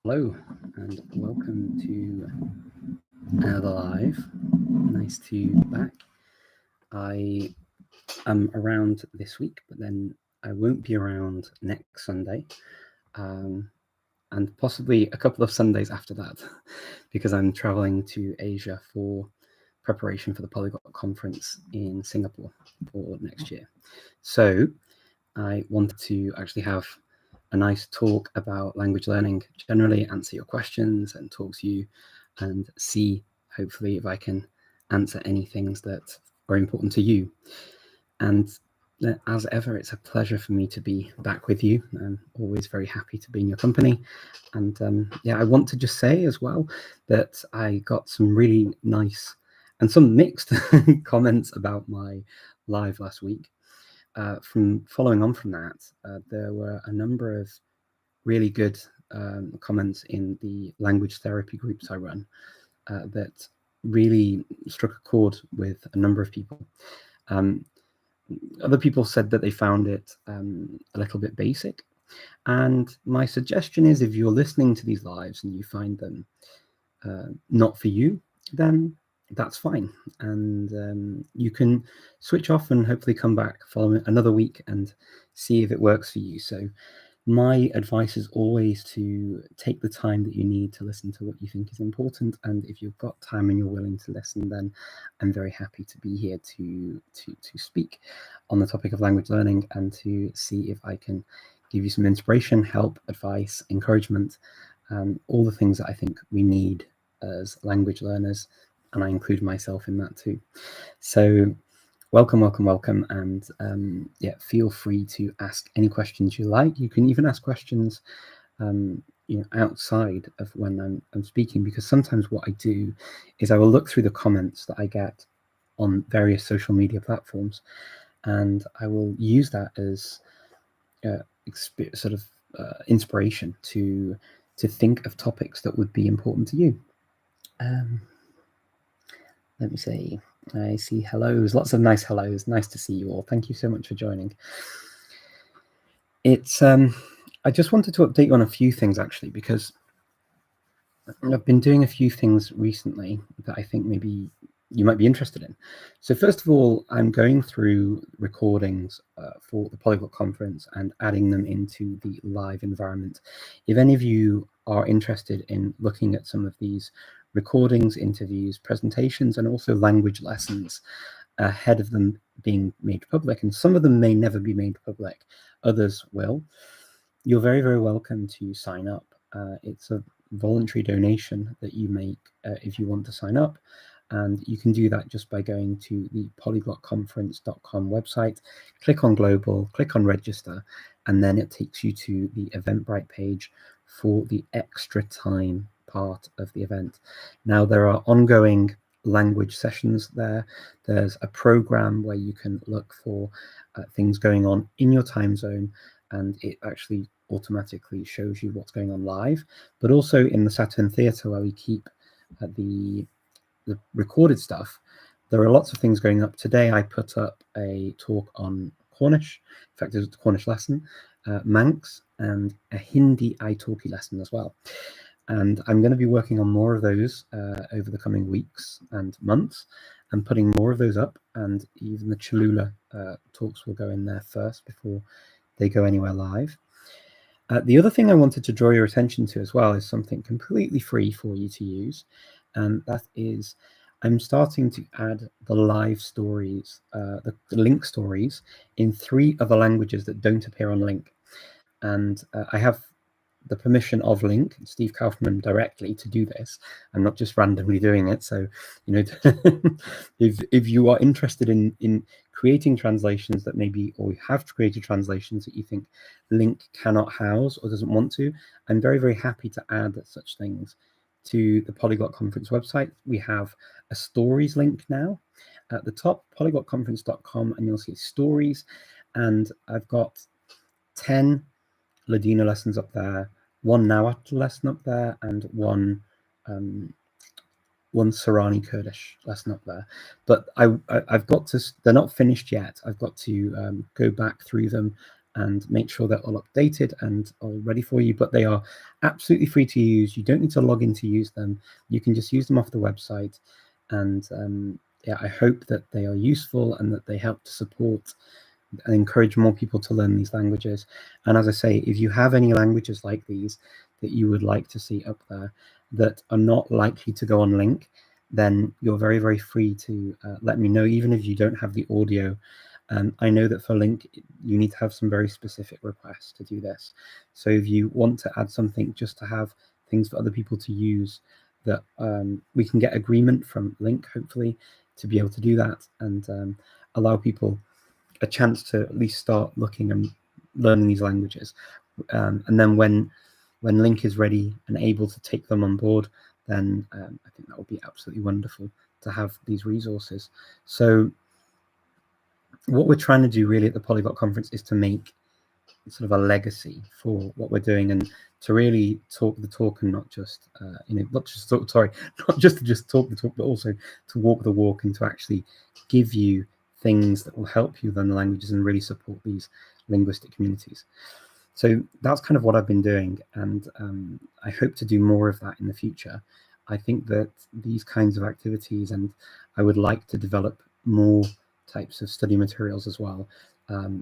Hello and welcome to the live. Nice to be back. I am around this week, but then I won't be around next Sunday, and possibly a couple of Sundays after that, because I'm traveling to Asia for preparation for the Polyglot Conference in Singapore for next year. So I wanted to actually have a nice talk about language learning generally, answer your questions and talk to you and see hopefully if I can answer any things that are important to you. And as ever, it's a pleasure for me to be back with you. I'm always very happy to be in your company. And I want to just say as well that I got some really nice and some mixed comments about my live last week. From following on from that, there were a number of really good comments in the language therapy groups I run that really struck a chord with a number of people. Other people said that they found it a little bit basic. And my suggestion is, if you're listening to these lives and you find them not for you, then that's fine. And you can switch off and hopefully come back following another week and see if it works for you. So my advice is always to take the time that you need to listen to what you think is important. And if you've got time and you're willing to listen, then I'm very happy to be here to speak on the topic of language learning and to see if I can give you some inspiration, help, advice, encouragement, all the things that I think we need as language learners. And I include myself in that too. So welcome, and feel free to ask any questions you like. You can even ask questions outside of when I'm speaking, because sometimes what I do is I will look through the comments that I get on various social media platforms, and I will use that as inspiration to think of topics that would be important to you. Let me see. I see hellos, lots of nice hellos. Nice to see you all. Thank you so much for joining. It's I just wanted to update you on a few things actually, because I've been doing a few things recently that I think maybe you might be interested in. So first of all, I'm going through recordings for the Polyglot Conference and adding them into the live environment. If any of you are interested in looking at some of these recordings, interviews, presentations, and also language lessons ahead of them being made public, and some of them may never be made public, others will, you're very, very welcome to sign up. It's a voluntary donation that you make if you want to sign up. And you can do that just by going to the polyglotconference.com website, click on global, click on register, and then it takes you to the Eventbrite page for the extra time part of the event. Now, there are ongoing language sessions there. There's a program where you can look for things going on in your time zone, and it actually automatically shows you what's going on live. But also in the Saturn Theatre, where we keep the recorded stuff, there are lots of things going up. Today I put up a talk on Cornish. In fact, it was a Cornish lesson, Manx, and a Hindi italki lesson as well. And I'm going to be working on more of those over the coming weeks and months, and putting more of those up. And even the Cholula talks will go in there first before they go anywhere live. The other thing I wanted to draw your attention to as well is something completely free for you to use, and that is I'm starting to add the live stories, the link stories, in 3 other languages that don't appear on Link. And I have the permission of Link, Steve Kaufman, directly to do this. I'm not just randomly doing it. So, if you are interested in creating translations that maybe, or you have created translations that you think Link cannot house or doesn't want to, I'm very, very happy to add such things to the Polyglot Conference website. We have a stories link now at the top, polyglotconference.com, and you'll see stories. And I've got 10 Ladino lessons up there, 1 Nahuatl lesson up there, and one Sorani Kurdish lesson up there. But I've got to, they're not finished yet. I've got to go back through them and make sure they're all updated and all ready for you. But they are absolutely free to use. You don't need to log in to use them. You can just use them off the website. And yeah, I hope that they are useful and that they help to support and encourage more people to learn these languages. And as I say, if you have any languages like these that you would like to see up there that are not likely to go on link, then you're very, very free to let me know, even if you don't have the audio. I know that for link, you need to have some very specific requests to do this. So if you want to add something just to have things for other people to use, that we can get agreement from link, hopefully, to be able to do that and allow people a chance to at least start looking and learning these languages. And then when link is ready and able to take them on board, then I think that would be absolutely wonderful to have these resources. So what we're trying to do really at the Polyglot Conference is to make sort of a legacy for what we're doing, and to really talk the talk and not just not just talk, sorry, not just to just talk the talk, but also to walk the walk and to actually give you things that will help you learn the languages and really support these linguistic communities. So that's kind of what I've been doing, and I hope to do more of that in the future. I think that these kinds of activities, and I would like to develop more types of study materials as well.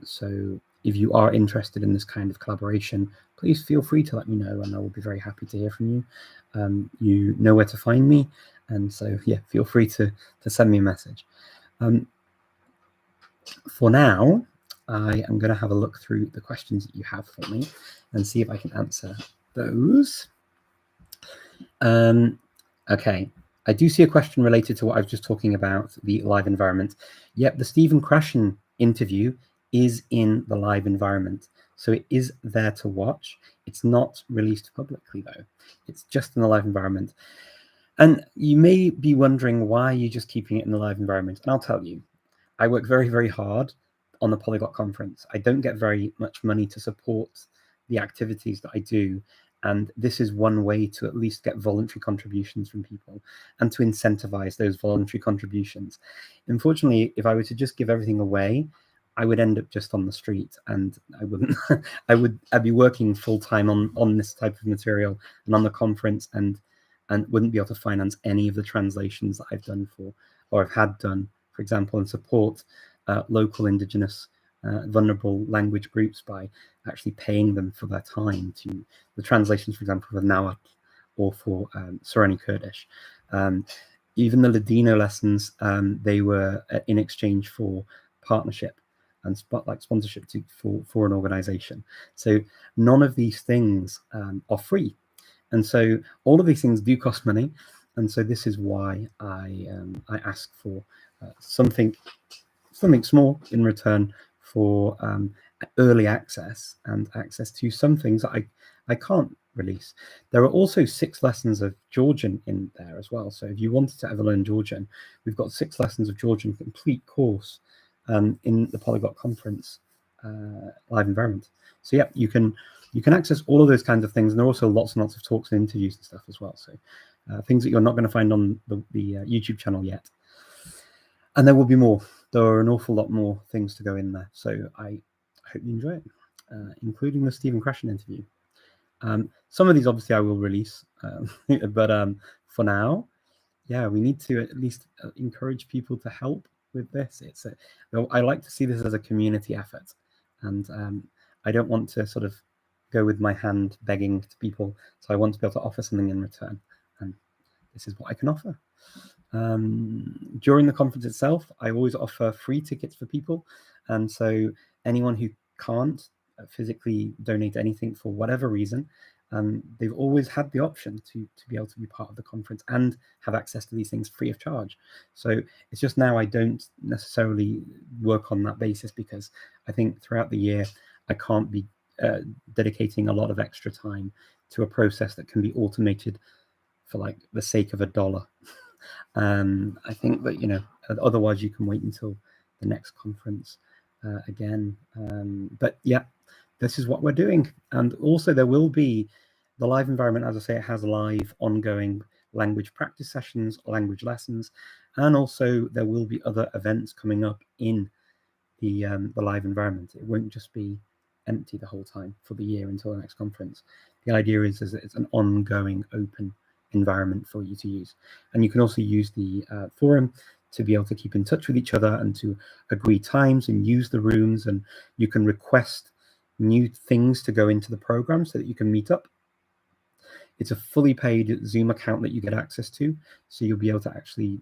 So if you are interested in this kind of collaboration, please feel free to let me know, and I will be very happy to hear from you. You know where to find me, and so yeah, feel free to send me a message. For now, I am going to have a look through the questions that you have for me and see if I can answer those. Okay, I do see a question related to what I was just talking about, the live environment. Yep, the Stephen Krashen interview is in the live environment. So it is there to watch. It's not released publicly though. It's just in the live environment. And you may be wondering why you're just keeping it in the live environment. And I'll tell you, I work very, very hard on the Polyglot Conference. I don't get very much money to support the activities that I do. And this is one way to at least get voluntary contributions from people and to incentivize those voluntary contributions. Unfortunately, if I were to just give everything away, I would end up just on the street, and I wouldn't. I'd be working full time on this type of material and on the conference, and wouldn't be able to finance any of the translations that I've done for, or I've had done, for example, and support local Indigenous vulnerable language groups by actually paying them for their time to the translations, for example, for Nahuatl or for Sorani Kurdish. Even the Ladino lessons, they were in exchange for partnership and sponsorship for an organization. So none of these things are free. And so all of these things do cost money. And so this is why I ask for something small in return for early access and access to some things that I can't release. There are also 6 lessons of Georgian in there as well. So if you wanted to ever learn Georgian, we've got 6 lessons of Georgian complete course in the Polyglot Conference live environment. So yeah, you can access all of those kinds of things, and there are also lots and lots of talks and interviews and stuff as well. So things that you're not going to find on the YouTube channel yet. And there will be more. There are an awful lot more things to go in there. So I hope you enjoy it, including the Stephen Krashen interview. Some of these, obviously, I will release. But for now, yeah, we need to at least encourage people to help with this. I like to see this as a community effort. And I don't want to sort of go with my hand begging to people. So I want to be able to offer something in return. And this is what I can offer. During the conference itself, I always offer free tickets for people, and so anyone who can't physically donate anything for whatever reason, they've always had the option to be able to be part of the conference and have access to these things free of charge. So it's just now I don't necessarily work on that basis, because I think throughout the year I can't be dedicating a lot of extra time to a process that can be automated for like the sake of $1. I think that, otherwise you can wait until the next conference again. But yeah, this is what we're doing. And also there will be the live environment, as I say, it has live ongoing language practice sessions, language lessons, and also there will be other events coming up in the live environment. It won't just be empty the whole time for the year until the next conference. The idea is that it's an ongoing open environment for you to use. And you can also use the forum to be able to keep in touch with each other and to agree times and use the rooms, and you can request new things to go into the program so that you can meet up. It's a fully paid Zoom account that you get access to, so you'll be able to actually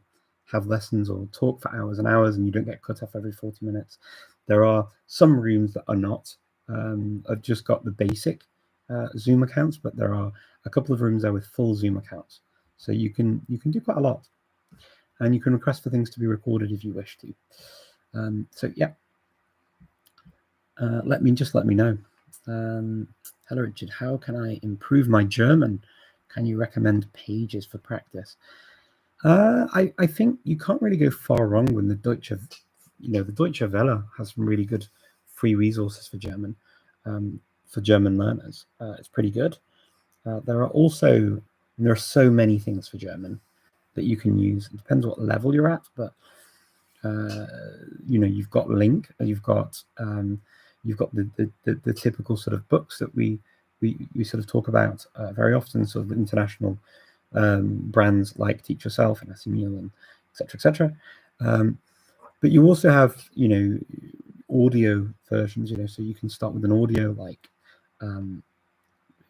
have lessons or talk for hours and hours, and you don't get cut off every 40 minutes. There are some rooms that are not. I've just got the basic Zoom accounts, but there are a couple of rooms there with full Zoom accounts. So you can do quite a lot, and you can request for things to be recorded if you wish to. So yeah, let me know. Hello Richard, how can I improve my German? Can you recommend pages for practice? I think you can't really go far wrong with the Deutsche, the Deutsche Welle has some really good free resources for German learners. It's pretty good. There are so many things for German that you can use. It depends what level you're at, but you've got Link, you've got the typical sort of books that we sort of talk about very often, sort of international brands like Teach Yourself and Assimil and etc. But you also have audio versions, so you can start with an audio, like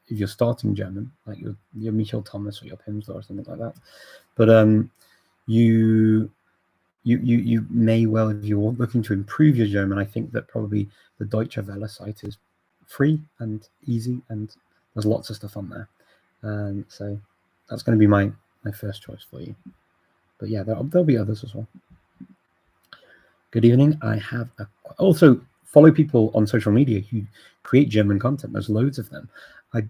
if you're starting German, like your Michael Thomas or your Pimsleur or something like that. But you may well, if you're looking to improve your German, I think that probably the Deutsche Welle site is free and easy, and there's lots of stuff on there. So that's going to be my first choice for you. But yeah, there'll be others as well. Good evening. I have also follow people on social media who create German content. There's loads of them. I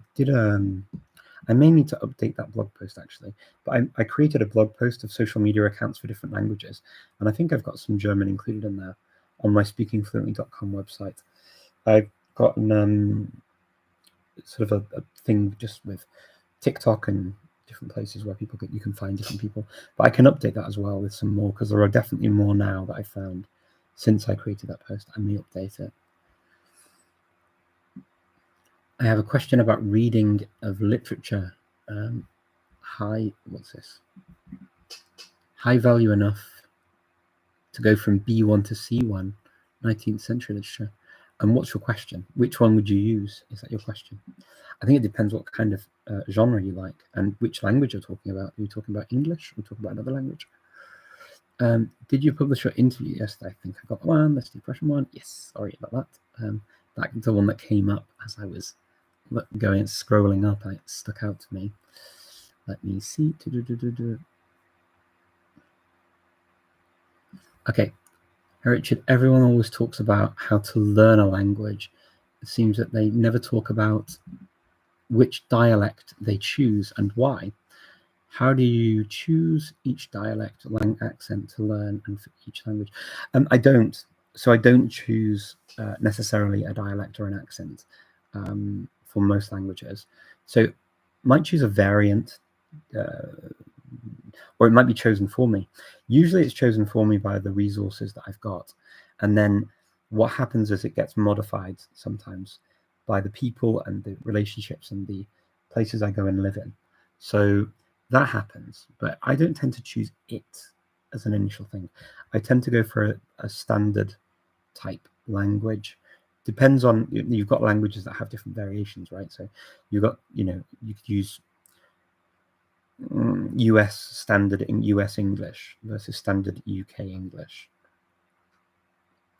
may need to update that blog post actually, but I created a blog post of social media accounts for different languages, and I think I've got some German included in there on my speakingfluently.com website. I've got sort of a thing just with TikTok and different places where you can find different people, but I can update that as well with some more, because there are definitely more now that I found since I created that post. I may update it. I have a question about reading of literature. What's this? High value enough to go from B1 to C1, 19th century literature. And what's your question? Which one would you use? Is that your question? I think it depends what kind of genre you like and which language you're talking about. Are you talking about English or talking about another language? Did you publish your interview? Yes, I think I got one. That's the question one. Yes, sorry about that. That's the one that came up as I was scrolling up, and it stuck out to me. Let me see. Okay, Richard, everyone always talks about how to learn a language. It seems that they never talk about which dialect they choose and why. How do you choose each dialect, accent to learn, and for each language? I don't. So I don't choose necessarily a dialect or an accent for most languages. So might choose a variant, or it might be chosen for me. Usually it's chosen for me by the resources that I've got. And then what happens is it gets modified sometimes by the people and the relationships and the places I go and live in. So that happens, but I don't tend to choose it as an initial thing. I tend to go for a standard type language. Depends on, you've got languages that have different variations, right? So you've got, you could use US standard in US English versus standard UK English.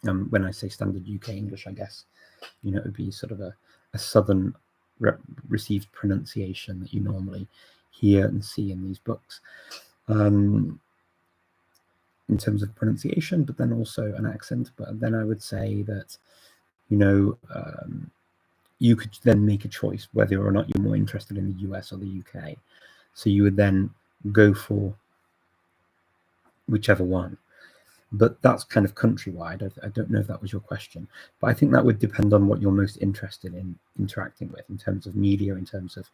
When I say standard UK English, I guess, it would be sort of a southern received pronunciation that you normally hear and see in these books, in terms of pronunciation, but then also an accent. But then I would say that, you could then make a choice whether or not you're more interested in the US or the UK. So you would then go for whichever one. But that's kind of countrywide. I don't know if that was your question, but I think that would depend on what you're most interested in interacting with, in terms of media, in terms of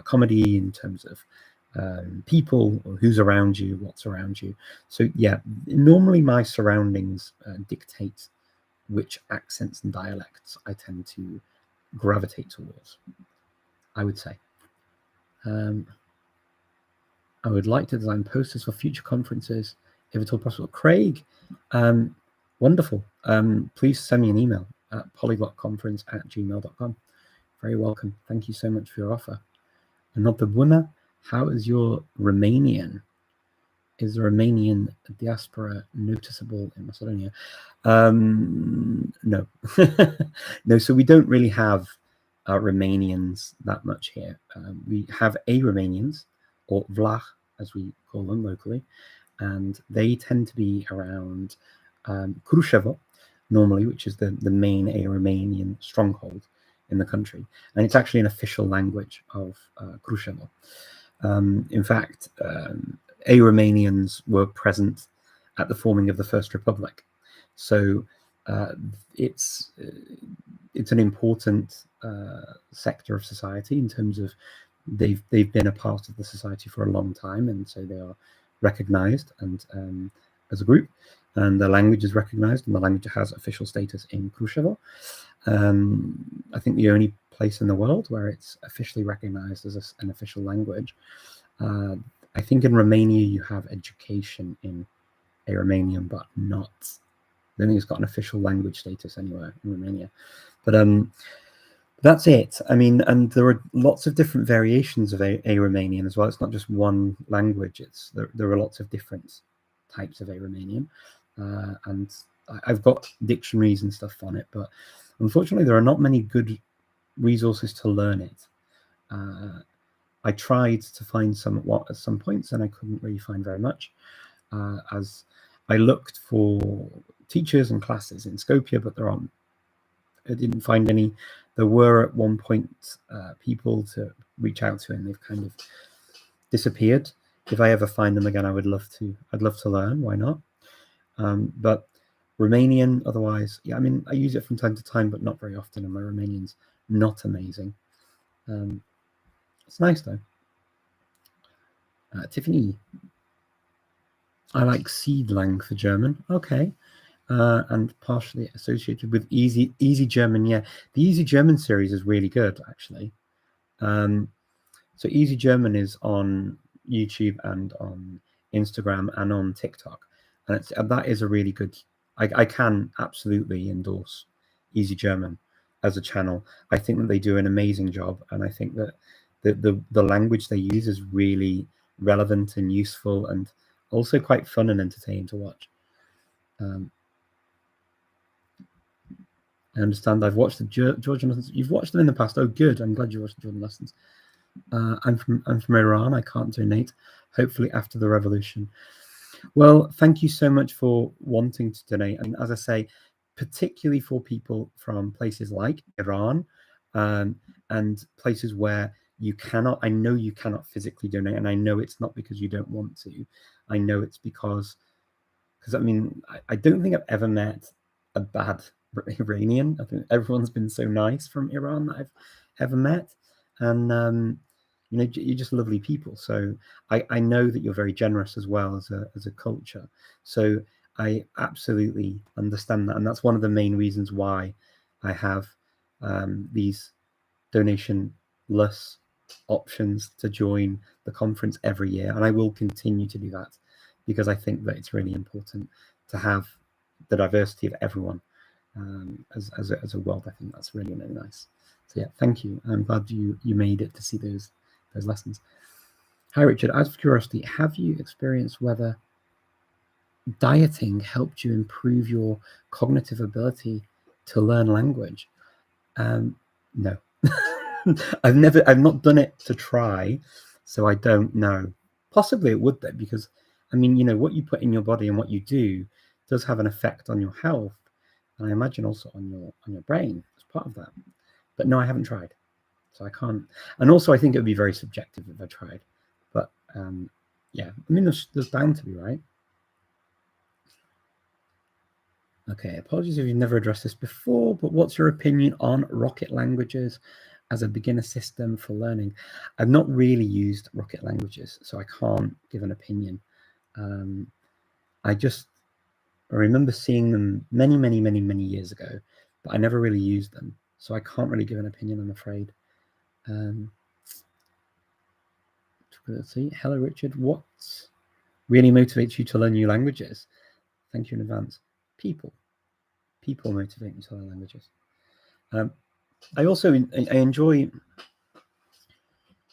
comedy, in terms of people, or who's around you, what's around you. So yeah, normally my surroundings dictate which accents and dialects I tend to gravitate towards, I would say. I would like to design posters for future conferences, if at all possible. Craig, wonderful. Please send me an email at polyglotconference@gmail.com. Very welcome. Thank you so much for your offer. Another winner. How is your Romanian? Is the Romanian diaspora noticeable in Macedonia? No. No, so we don't really have Romanians that much here. We have a Romanians, or Vlach, as we call them locally, and they tend to be around Kruševo, normally, which is the main Romanian stronghold in the country. And it's actually an official language of Kruševo. In fact, Romanians were present at the forming of the First Republic. So it's an important sector of society in terms of they've been a part of the society for a long time, and so they are recognized and as a group, and the language is recognized, and the language has official status in Kruševo. I think the only place in the world where it's officially recognized as an official language. I think in Romania you have education in Romanian, but not. I don't think it's got an official language status anywhere in Romania. But that's it. I mean, and there are lots of different variations of Romanian as well. It's not just one language. There are lots of different types of Romanian, and I've got dictionaries and stuff on it, but unfortunately there are not many good resources to learn it. I tried to find some at some points, and I couldn't really find very much, as I looked for teachers and classes in Skopje, but I didn't find any. There were at one point people to reach out to, and they've kind of disappeared. If I ever find them again, I'd love to learn. Why not? But Romanian, otherwise, yeah, I mean, I use it from time to time, but not very often, and my Romanian's not amazing. It's nice though. Tiffany, I like Seedlang for German. Okay. And partially associated with Easy German. Yeah, the Easy German series is really good, actually. So Easy German is on YouTube and on Instagram and on TikTok, and that is a really good. I can absolutely endorse Easy German as a channel. I think that they do an amazing job, and I think that the language they use is really relevant and useful, and also quite fun and entertaining to watch. I understand. I've watched the Georgian lessons. You've watched them in the past. Oh, good. I'm glad you watched the Georgian lessons. I'm from Iran. I can't donate. Hopefully after the revolution. Well, thank you so much for wanting to donate. And as I say, particularly for people from places like Iran, and places where you cannot. I know you cannot physically donate, and I know it's not because you don't want to. I know it's because I mean, I don't think I've ever met a bad Iranian. I think everyone's been so nice from Iran that I've ever met, and you know, you're just lovely people. So I know that you're very generous as well as a culture. So I absolutely understand that, and that's one of the main reasons why I have these donation-less options to join the conference every year, and I will continue to do that because I think that it's really important to have the diversity of everyone as a world. I think that's really, really nice. So yeah, thank you. I'm glad you made it to see those lessons. Hi Richard, out of curiosity, have you experienced whether dieting helped you improve your cognitive ability to learn language? No. I've not done it to try, so I don't know. Possibly it would though, because I mean, you know, what you put in your body and what you do does have an effect on your health, and I imagine also on your brain as part of that. But no, I haven't tried, so I can't. And also, I think it would be very subjective if I tried. But yeah, I mean, there's bound to be, right? Okay, apologies if you've never addressed this before, but what's your opinion on Rocket Languages as a beginner system for learning? I've not really used Rocket Languages, so I can't give an opinion. I just I remember seeing them many, many, many, many years ago, but I never really used them. So I can't really give an opinion, I'm afraid. Let's see. Hello, Richard. What really motivates you to learn new languages? Thank you in advance. People motivate me to learn languages. I also enjoy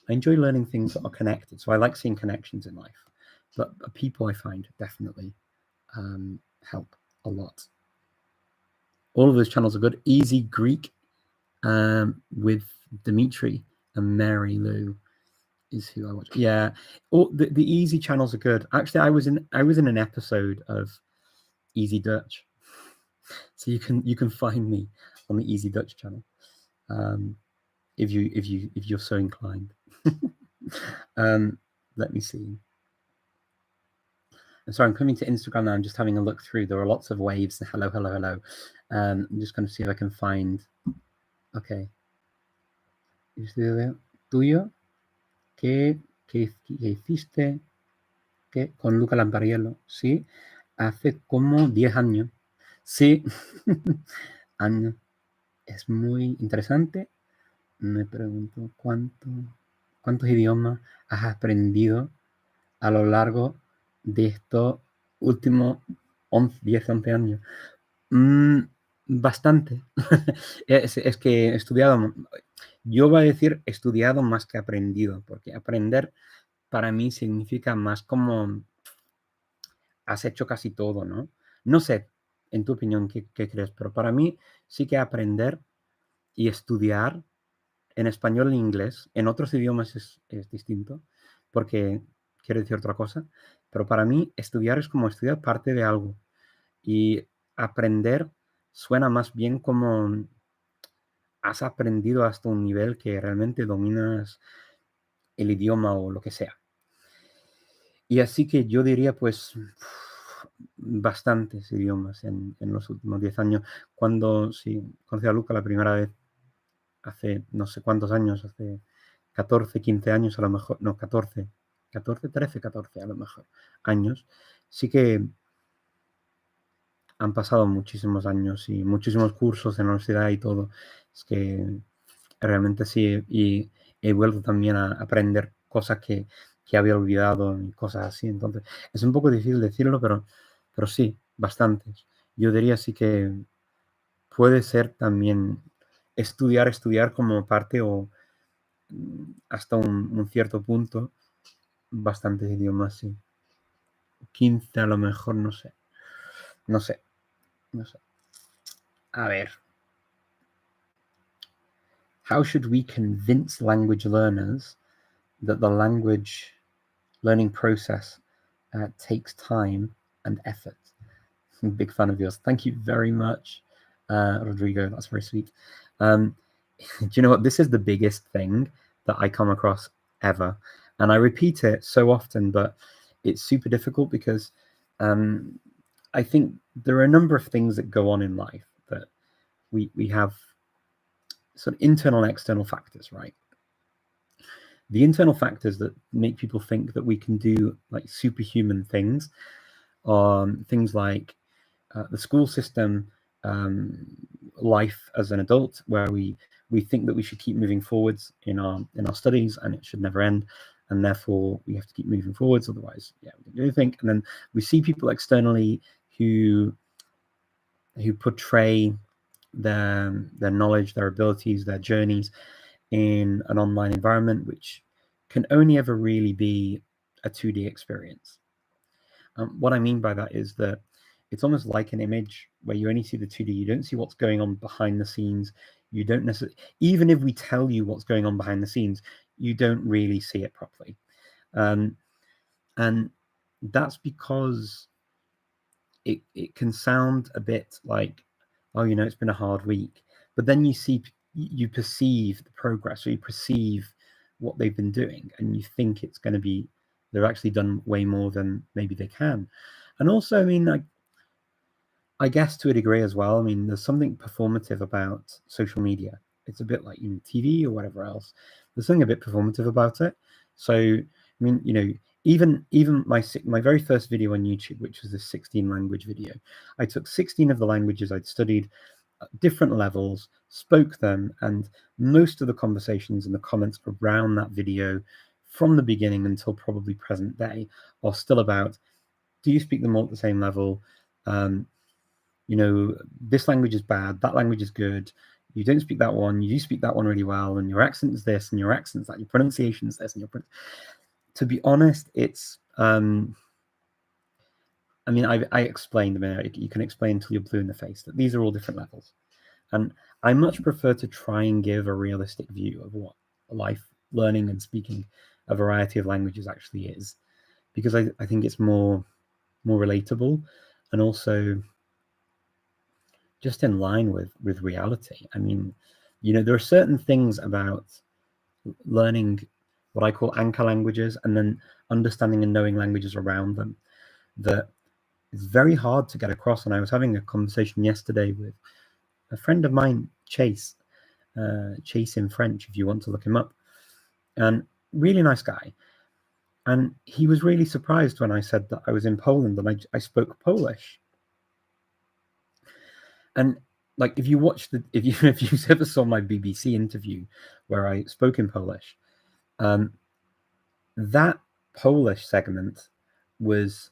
learning things that are connected. So I like seeing connections in life, but people I find definitely help a lot. All of those channels are good. Easy Greek with Dimitri and Mary Lou is who I watch. Yeah, all the easy channels are good. Actually, I was in an episode of Easy Dutch, so you can find me on the Easy Dutch channel if you're so inclined. Let me see. I'm sorry, I'm coming to Instagram now. I'm just having a look through. There are lots of waves. Hello, hello, hello. I'm just going to see if I can find. Okay. ¿Es tuyo? ¿Qué hiciste con Luca Lampariello? Sí, hace como 10 años. Sí, años. Es muy interesante. Me pregunto cuántos idiomas has aprendido a lo largo de estos últimos 10, 11 años. Bastante. Es que he estudiado, yo voy a decir estudiado más que aprendido, porque aprender para mí significa más como has hecho casi todo, ¿no? No sé, en tu opinión, qué crees, pero para mí sí que aprender y estudiar en español e inglés, en otros idiomas es distinto, porque quiere decir otra cosa, pero para mí estudiar es como estudiar parte de algo y aprender suena más bien como has aprendido hasta un nivel que realmente dominas el idioma o lo que sea. Y así que yo diría pues bastantes idiomas en los últimos 10 años. Cuando conocí a Luca la primera vez, hace no sé cuántos años, hace 14, 15 años a lo mejor, no, 14, 13, 14 a lo mejor años, sí que han pasado muchísimos años y muchísimos cursos en la universidad y todo. Es que realmente sí, y he vuelto también a aprender cosas que había olvidado y cosas así. Entonces, es un poco difícil decirlo, pero sí, bastantes. Yo diría sí que puede ser también estudiar como parte o hasta un cierto punto, bastantes idiomas, sí. 15 a lo mejor, no sé. No sé. A ver. How should we convince language learners that the language learning process takes time and effort? I'm a big fan of yours. Thank you very much, Rodrigo. That's very sweet. Do you know what? This is the biggest thing that I come across ever. And I repeat it so often, but it's super difficult because I think there are a number of things that go on in life that we have sort of internal and external factors, right? The internal factors that make people think that we can do like superhuman things are things like the school system, life as an adult, where we think that we should keep moving forwards in our studies and it should never end, and therefore we have to keep moving forwards, otherwise we don't do anything. And then we see people externally who portray their knowledge, their abilities, their journeys in an online environment, which can only ever really be a 2D experience. What I mean by that is that it's almost like an image where you only see the 2D. You don't see what's going on behind the scenes. You don't necessarily, even if we tell you what's going on behind the scenes, you don't really see it properly. And that's because it can sound a bit like, oh, it's been a hard week. But then you perceive the progress, or you perceive what they've been doing, and you think it's going to be, they've actually done way more than maybe they can. And also, I mean, I guess to a degree as well, I mean, there's something performative about social media. It's a bit like TV or whatever else. There's something a bit performative about it. So, I mean, even my very first video on YouTube, which was this 16 language video, I took 16 of the languages I'd studied at different levels, spoke them, and most of the conversations and the comments around that video from the beginning until probably present day are still about, do you speak them all at the same level? You know, this language is bad, that language is good, you don't speak that one, you speak that one really well, and your accent is this, and your accent's that, your pronunciation is this, and to be honest, it's I mean, I explained, I mean, you can explain until you're blue in the face that these are all different levels. And I much prefer to try and give a realistic view of what life learning and speaking a variety of languages actually is, because I think it's more relatable, and also just in line with reality. I mean, you know, there are certain things about learning what I call anchor languages and then understanding and knowing languages around them that is very hard to get across. And I was having a conversation yesterday with a friend of mine, Chase in French, if you want to look him up, and really nice guy. And he was really surprised when I said that I was in Poland and I spoke Polish. And like, if you watch if you ever saw my BBC interview where I spoke in Polish, that Polish segment was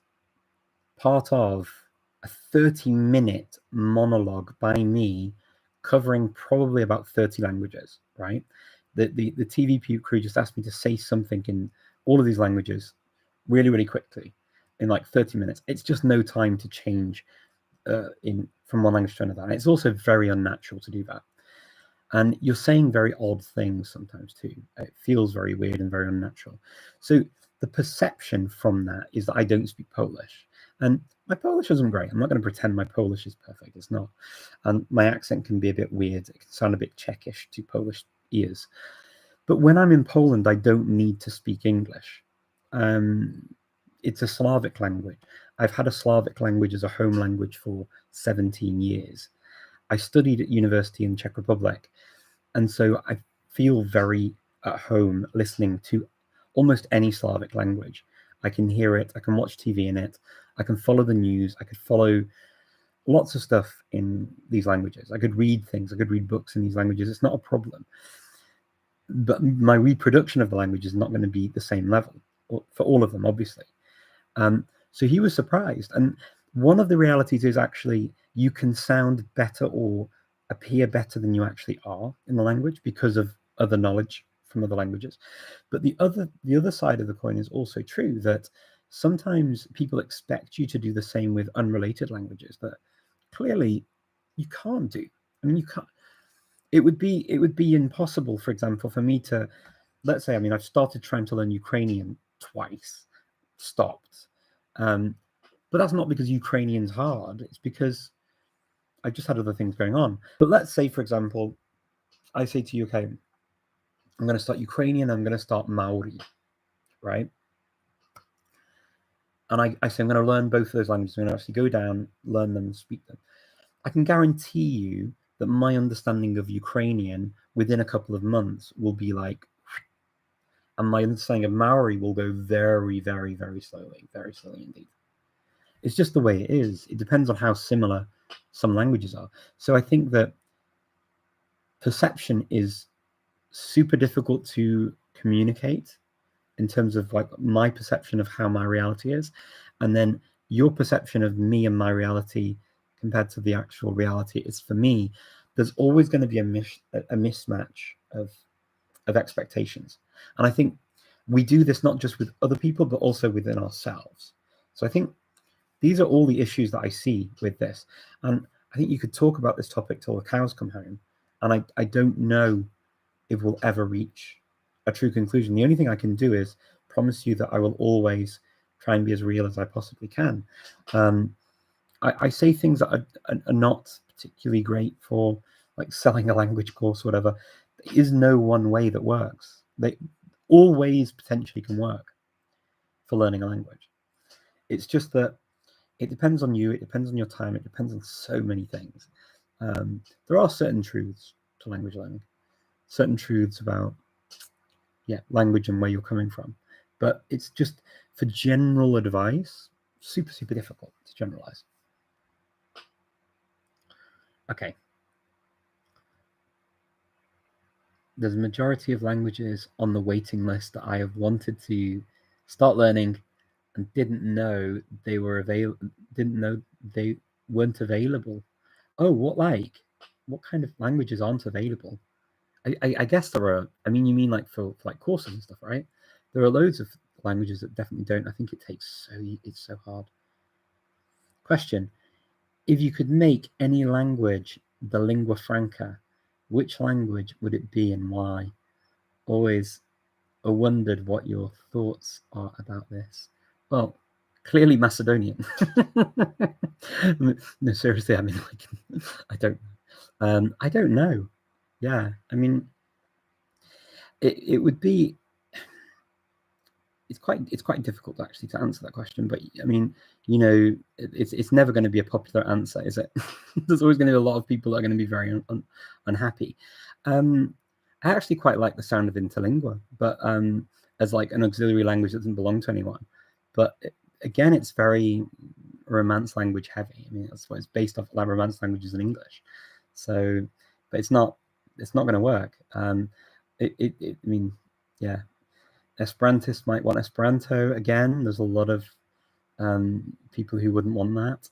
part of a 30-minute monologue by me covering probably about 30 languages, right? The TV crew just asked me to say something in all of these languages really, really quickly in like 30 minutes. It's just no time to change from one language to another. And it's also very unnatural to do that. And you're saying very odd things sometimes too. It feels very weird and very unnatural. So the perception from that is that I don't speak Polish. And my Polish isn't great. I'm not going to pretend my Polish is perfect. It's not. And my accent can be a bit weird. It can sound a bit Czechish to Polish ears. But when I'm in Poland, I don't need to speak English. It's a Slavic language. I've had a Slavic language as a home language for 17 years. I studied at university in Czech Republic. And so I feel very at home listening to almost any Slavic language. I can hear it. I can watch TV in it. I can follow the news. I could follow lots of stuff in these languages. I could read things. I could read books in these languages. It's not a problem. But my reproduction of the language is not going to be the same level for all of them, obviously. So he was surprised. And one of the realities is actually you can sound better or appear better than you actually are in the language because of other knowledge from other languages. But the other side of the coin is also true, that sometimes people expect you to do the same with unrelated languages that clearly you can't do. I mean, you can't. It would be impossible, for example, for me to, let's say, I mean, I've started trying to learn Ukrainian twice, stopped. But that's not because Ukrainian's hard. It's because I just had other things going on. But let's say, for example, I say to you, okay, I'm going to start Ukrainian, I'm going to start Maori, right? And I say I'm going to learn both of those languages. I'm going to actually go down, learn them, speak them. I can guarantee you that my understanding of Ukrainian within a couple of months will be like, and my understanding of Maori will go very, very, very slowly indeed. It's just the way it is. It depends on how similar some languages are. So I think that perception is super difficult to communicate in terms of like my perception of how my reality is, and then your perception of me and my reality compared to the actual reality is, for me, there's always going to be a mismatch of expectations. And I think we do this not just with other people, but also within ourselves. So I think these are all the issues that I see with this. And I think you could talk about this topic till the cows come home. And I don't know if we'll ever reach a true conclusion. The only thing I can do is promise you that I will always try and be as real as I possibly can. I say things that are not particularly great for like selling a language course or whatever. There is no one way that works. They all ways potentially can work for learning a language. It's just that it depends on you, it depends on your time, it depends on so many things. There are certain truths to language learning, certain truths about language and where you're coming from. but it's just for general advice, super, super difficult to generalize. Okay. There's a majority of languages on the waiting list that I have wanted to start learning and didn't know they weren't available. Oh, what kind of languages aren't available? I guess there are. I mean, you mean like for like courses and stuff, right? There are loads of languages that definitely don't. I think it's so hard. Question: if you could make any language the lingua franca, which language would it be and why? Always wondered what your thoughts are about this. Well, clearly Macedonian. No, seriously, I mean, like, I don't know. Yeah, I mean, it would be. It's quite difficult actually to answer that question. But I mean, you know, it's never going to be a popular answer, is it? There's always going to be a lot of people that are going to be very unhappy. I actually quite like the sound of interlingua, but as like an auxiliary language that doesn't belong to anyone. But again, it's very Romance language heavy. I mean, that's what it's based off. Like Romance languages in English, so but it's not going to work. I mean, yeah. Esperantists might want Esperanto again. There's a lot of people who wouldn't want that.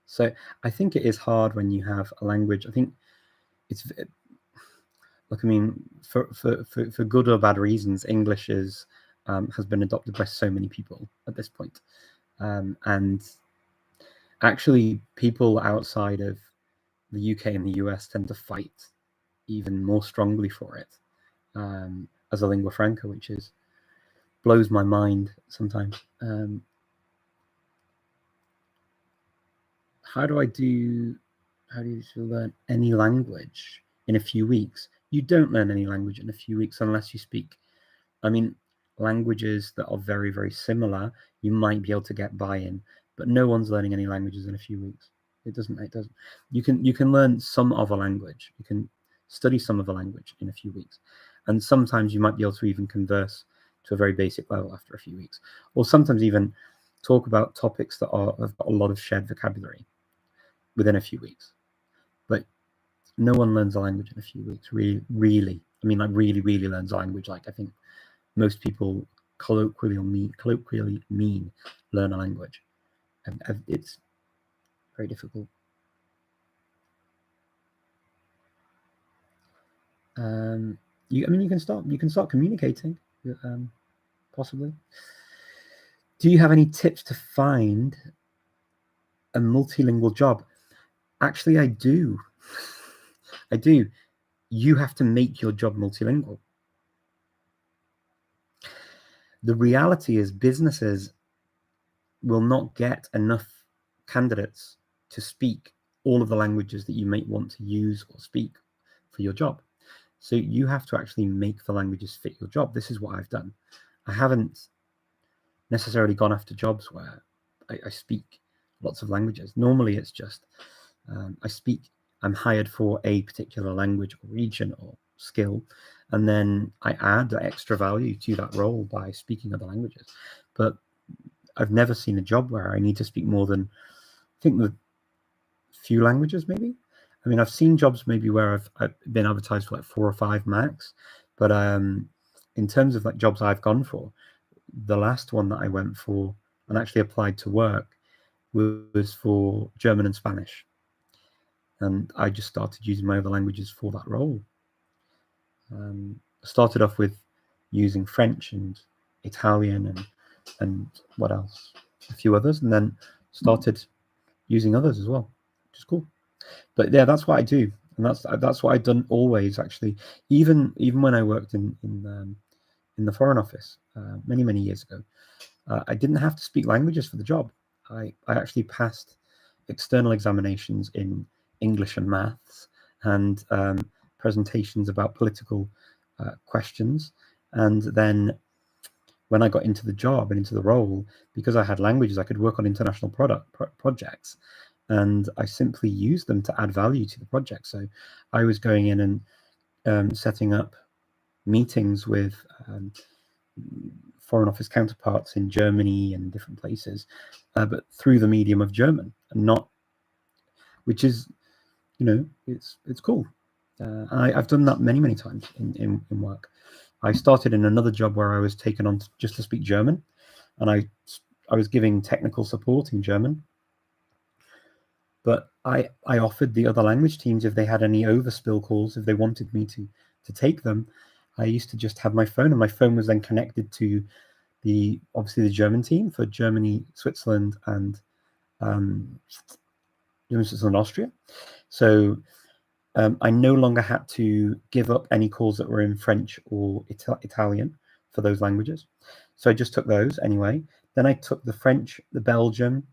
So I think it is hard when you have a language. I think it's look. I mean, for good or bad reasons, English has been adopted by so many people at this point, and actually, people outside of the UK and the US tend to fight even more strongly for it as a lingua franca, which blows my mind sometimes. How do you learn any language in a few weeks? You don't learn any language in a few weeks unless you speak. I mean, languages that are very, very similar, you might be able to get buy-in, but no one's learning any languages in a few weeks. It doesn't. You can learn some of a language. You can study some of a language in a few weeks. And sometimes you might be able to even converse to a very basic level after a few weeks. Or sometimes even talk about topics that have got a lot of shared vocabulary within a few weeks. But no one learns a language in a few weeks, really. I mean, like really learns a language. Like I think most people colloquially mean learn a language. And it's very difficult. You can start communicating, possibly. Do you have any tips to find a multilingual job? Actually, I do. I do. You have to make your job multilingual. The reality is businesses will not get enough candidates to speak all of the languages that you might want to use or speak for your job. So you have to actually make the languages fit your job. This is what I've done. I haven't necessarily gone after jobs where I speak lots of languages. Normally it's just I'm hired for a particular language or region or skill, and then I add extra value to that role by speaking other languages. But I've never seen a job where I need to speak more than, I think, the few languages maybe. I mean, I've seen jobs maybe where I've been advertised for like 4 or 5 max, but in terms of like jobs I've gone for, the last one that I went for and actually applied to work was for German and Spanish, and I just started using my other languages for that role. Started off with using French and Italian and what else, a few others, and then started using others as well, which is cool. But yeah, that's what I do, and that's what I've done always. Actually, even when I worked in the Foreign Office many years ago, I didn't have to speak languages for the job. I actually passed external examinations in English and maths and presentations about political questions, and then when I got into the job and into the role, because I had languages, I could work on international projects, and I simply used them to add value to the project. So I was going in and setting up meetings with foreign office counterparts in Germany and different places, but through the medium of German, and not, which is, it's cool. I've done that many times in work. I started in another job where I was taken on just to speak German, and I was giving technical support in German. But I offered the other language teams, if they had any overspill calls, if they wanted me to take them, I used to just have my phone, and my phone was then connected to obviously the German team for Germany, Switzerland, and Switzerland, Austria. So I no longer had to give up any calls that were in French or Italian for those languages. So I just took those anyway. Then I took the French, the Belgian,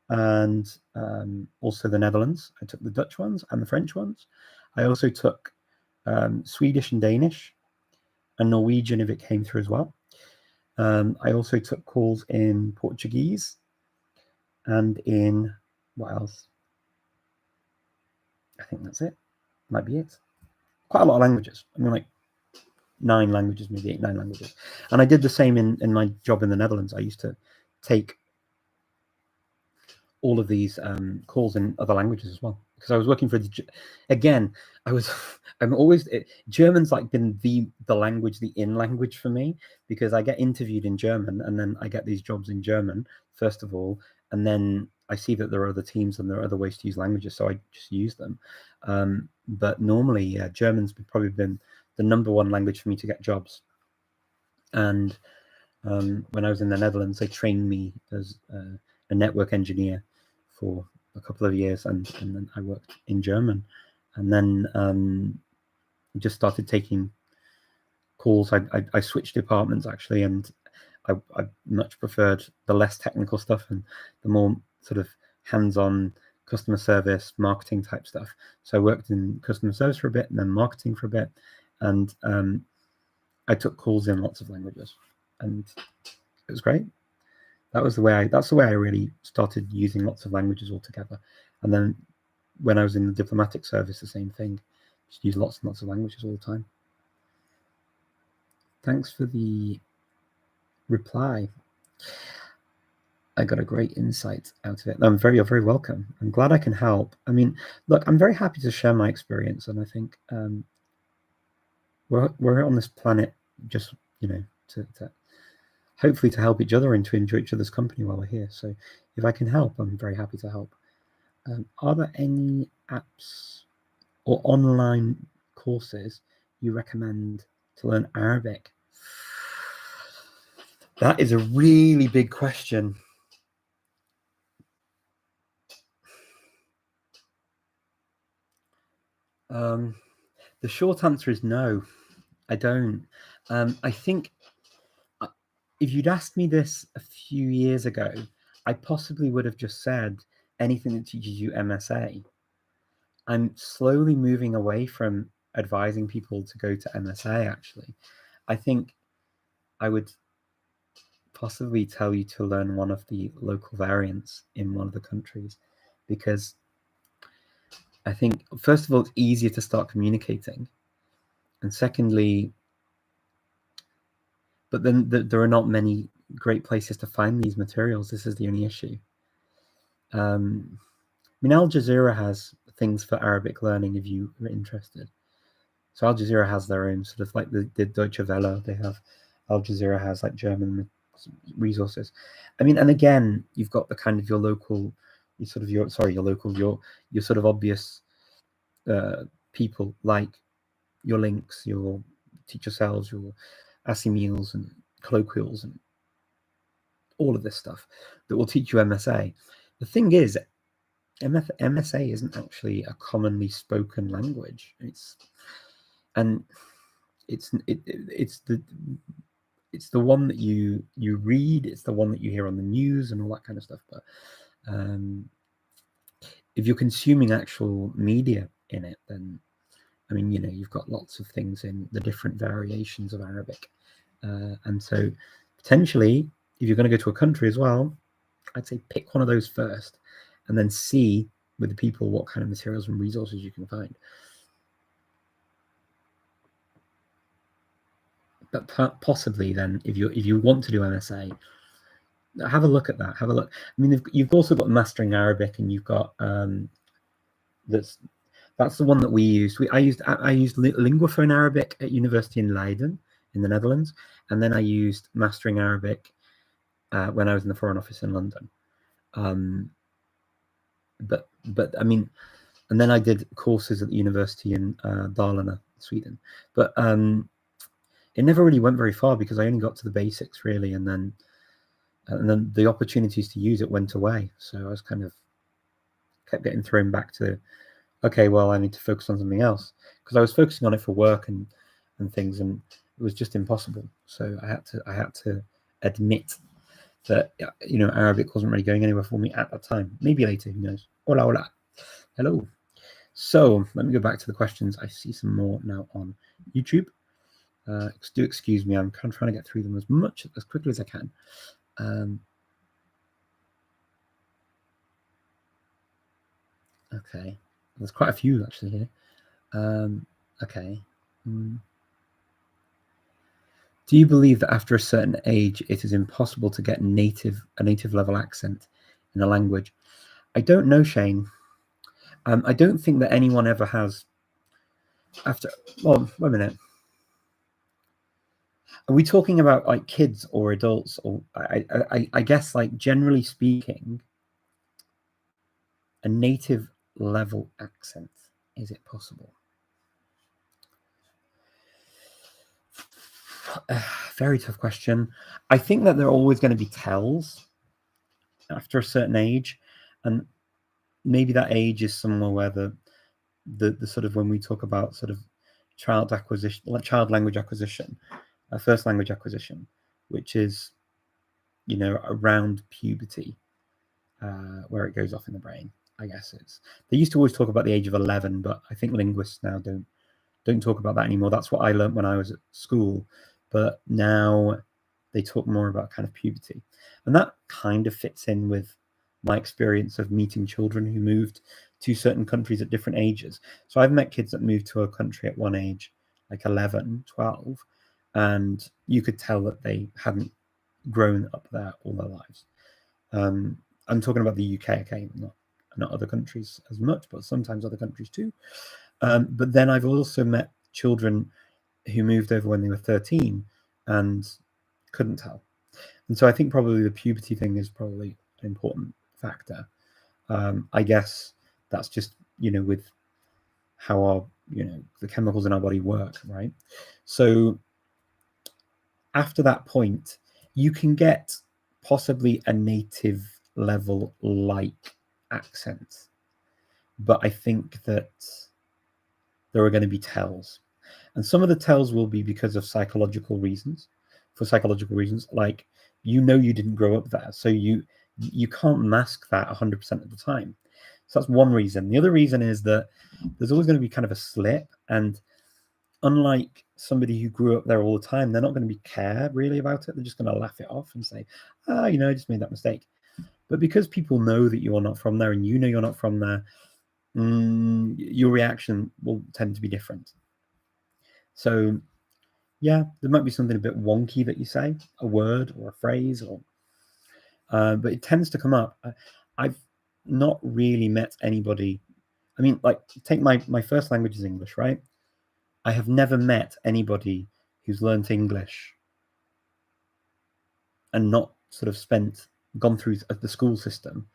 and also the Netherlands. I took the Dutch ones and the French ones. I also took Swedish and Danish, and Norwegian if it came through as well. I also took calls in Portuguese and in, what else? I think that's it. Might be it. Quite a lot of languages. I mean, like 9 languages, maybe 8, 9 languages. And I did the same in my job in the Netherlands. I used to take all of these calls in other languages as well, because I was working for I'm always, German's like been the language, the in language for me, because I get interviewed in German, and then I get these jobs in German first of all, and then I see that there are other teams and there are other ways to use languages, so I just use them. But normally, yeah, German's probably been the #1 language for me to get jobs. And when I was in the Netherlands, they trained me as a network engineer for a couple of years, and then I worked in German, and then just started taking calls. I switched departments actually, and I much preferred the less technical stuff and the more sort of hands-on customer service, marketing type stuff. So I worked in customer service for a bit, and then marketing for a bit, and I took calls in lots of languages, and it was great. That's the way I really started using lots of languages altogether. And then when I was in the diplomatic service, the same thing. Just use lots and lots of languages all the time. Thanks for the reply. I got a great insight out of it. You're very welcome. I'm glad I can help. I mean, look, I'm very happy to share my experience, and I think we're on this planet just, to hopefully to help each other and to enjoy each other's company while we're here. So if I can help, I'm very happy to help. Are there any apps or online courses you recommend to learn Arabic? That is a really big question. The short answer is no, I don't. I think if you'd asked me this a few years ago, I possibly would have just said anything that teaches you MSA. I'm slowly moving away from advising people to go to MSA, actually. I think I would possibly tell you to learn one of the local variants in one of the countries, because I think, first of all, it's easier to start communicating. And secondly, but then there are not many great places to find these materials. This is the only issue. I mean, Al Jazeera has things for Arabic learning if you are interested. So Al Jazeera has their own sort of, like the Deutsche Welle. They have, Al Jazeera has like German resources. I mean, and again, you've got the kind of your sort of obvious people, like your links, your teach yourselves, your ASSI meals and colloquials and all of this stuff that will teach you MSA. The thing is, MSA isn't actually a commonly spoken language. It's the one that you read. It's the one that you hear on the news and all that kind of stuff. But if you're consuming actual media in it, then I mean, you've got lots of things in the different variations of Arabic, and so potentially, if you're going to go to a country as well, I'd say pick one of those first, and then see with the people what kind of materials and resources you can find. but possibly then, if you want to do MSA, have a look at that. Have a look. I mean, you've also got Mastering Arabic, and you've got that's the one that we used. I used Linguaphone Arabic at university in Leiden in the Netherlands, and then I used Mastering Arabic when I was in the Foreign Office in London. But I mean, and then I did courses at the university in Dalarna, Sweden. But it never really went very far because I only got to the basics really, and then the opportunities to use it went away. So I was kind of kept getting thrown back to, okay, well, I need to focus on something else, because I was focusing on it for work and things, and it was just impossible. So I had to admit that, you know, Arabic wasn't really going anywhere for me at that time. Maybe later, who knows? Hola, hola. Hello. So let me go back to the questions. I see some more now on YouTube. Do excuse me, I'm kind of trying to get through them as quickly as I can. Okay, there's quite a few actually here. Okay. Do you believe that after a certain age it is impossible to get a native level accent in a language? I don't know, Shane. I don't think that anyone ever has. After, well, wait a minute. Are we talking about like kids or adults? Or I guess, like, generally speaking, a native level accent, is it possible? Very tough question. I think that there are always going to be tells after a certain age, and maybe that age is somewhere where the sort of, when we talk about sort of child language acquisition, first language acquisition, which is, you know, around puberty, where it goes off in the brain. I guess they used to always talk about the age of 11, but I think linguists now don't talk about that anymore. That's what I learned when I was at school, but now they talk more about kind of puberty, and that kind of fits in with my experience of meeting children who moved to certain countries at different ages. So I've met kids that moved to a country at one age, like 11, 12, and you could tell that they hadn't grown up there all their lives. I'm talking about the UK, okay, not other countries as much, but sometimes other countries too. But then I've also met children who moved over when they were 13 and couldn't tell. And so I think probably the puberty thing is probably an important factor. I guess that's just, you know, with how our, you know, the chemicals in our body work, right? So after that point, you can get possibly a native level like accent, but I think that there are going to be tells, and some of the tells will be because of psychological reasons. For psychological reasons, like, you know, you didn't grow up there, so you can't mask that 100% of the time. So that's one reason. The other reason is that there's always going to be kind of a slip, and unlike somebody who grew up there all the time, they're not going to be care really about it. They're just going to laugh it off and say, you know, I just made that mistake. But because people know that you're not from there, and you know you're not from there, your reaction will tend to be different. So yeah, there might be something a bit wonky that you say, a word or a phrase, or but it tends to come up. I've not really met anybody. I mean, like, take my first language is English, right? I have never met anybody who's learnt English and not sort of gone through the school system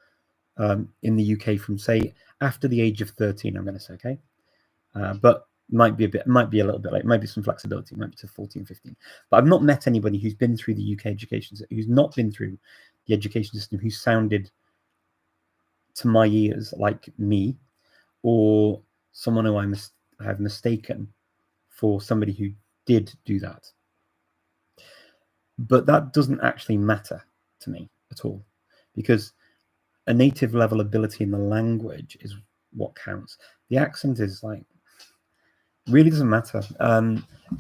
in the UK from, say, after the age of 13. I'm going to say, okay, but might be a little bit late. Might be some flexibility. Might be to 14, 15. But I've not met anybody who's been through the UK education system, who's not been through the education system, who sounded to my ears like me, or someone who I have mistaken for somebody who did do that. But that doesn't actually matter to me at all, because a native level ability in the language is what counts. The accent is, like, really doesn't matter.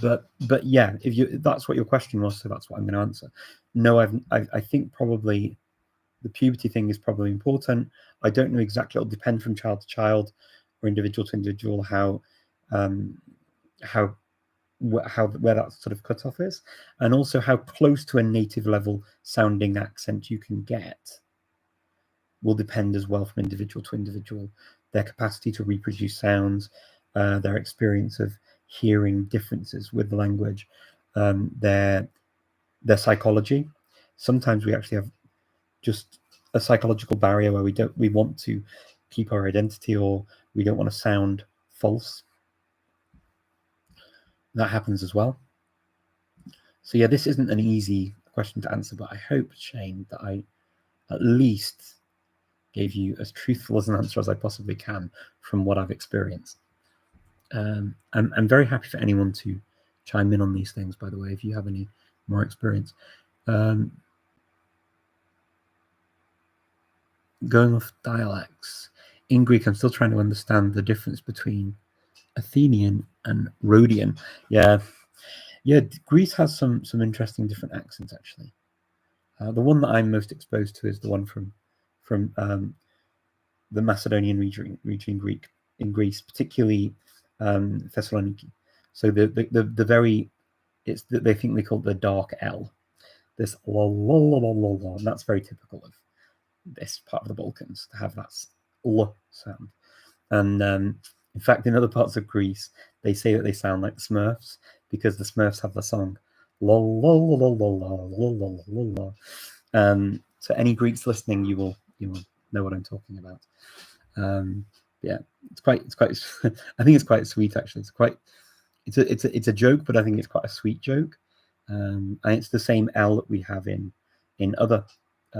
But yeah, if that's what your question was, so that's what I'm going to answer. No, I think probably the puberty thing is probably important. I don't know exactly. It'll depend from child to child or individual to individual how where that sort of cutoff is, and also how close to a native level sounding accent you can get will depend as well from individual to individual. Their capacity to reproduce sounds, their experience of hearing differences with the language, their psychology. Sometimes we actually have just a psychological barrier where we want to keep our identity, or we don't want to sound false. That happens as well. So yeah, this isn't an easy question to answer, but I hope, Shane, that I at least gave you as truthful as an answer as I possibly can from what I've experienced. I'm very happy for anyone to chime in on these things, by the way, if you have any more experience. Going off dialects, in Greek, I'm still trying to understand the difference between Athenian and Rhodian. Yeah, Greece has some interesting different accents, actually. The one that I'm most exposed to is the one from the Macedonian region Greek in Greece, particularly Thessaloniki. So the very, they think they call it the dark L. This la la la la la la, and that's very typical of this part of the Balkans to have that l sound. And in fact, in other parts of Greece, they say that they sound like the Smurfs because the Smurfs have the song la la la la la la la la la. So any Greeks listening, you will know what I'm talking about. Yeah, it's quite I think it's quite sweet, actually. It's a joke, but I think it's quite a sweet joke. And it's the same L that we have in other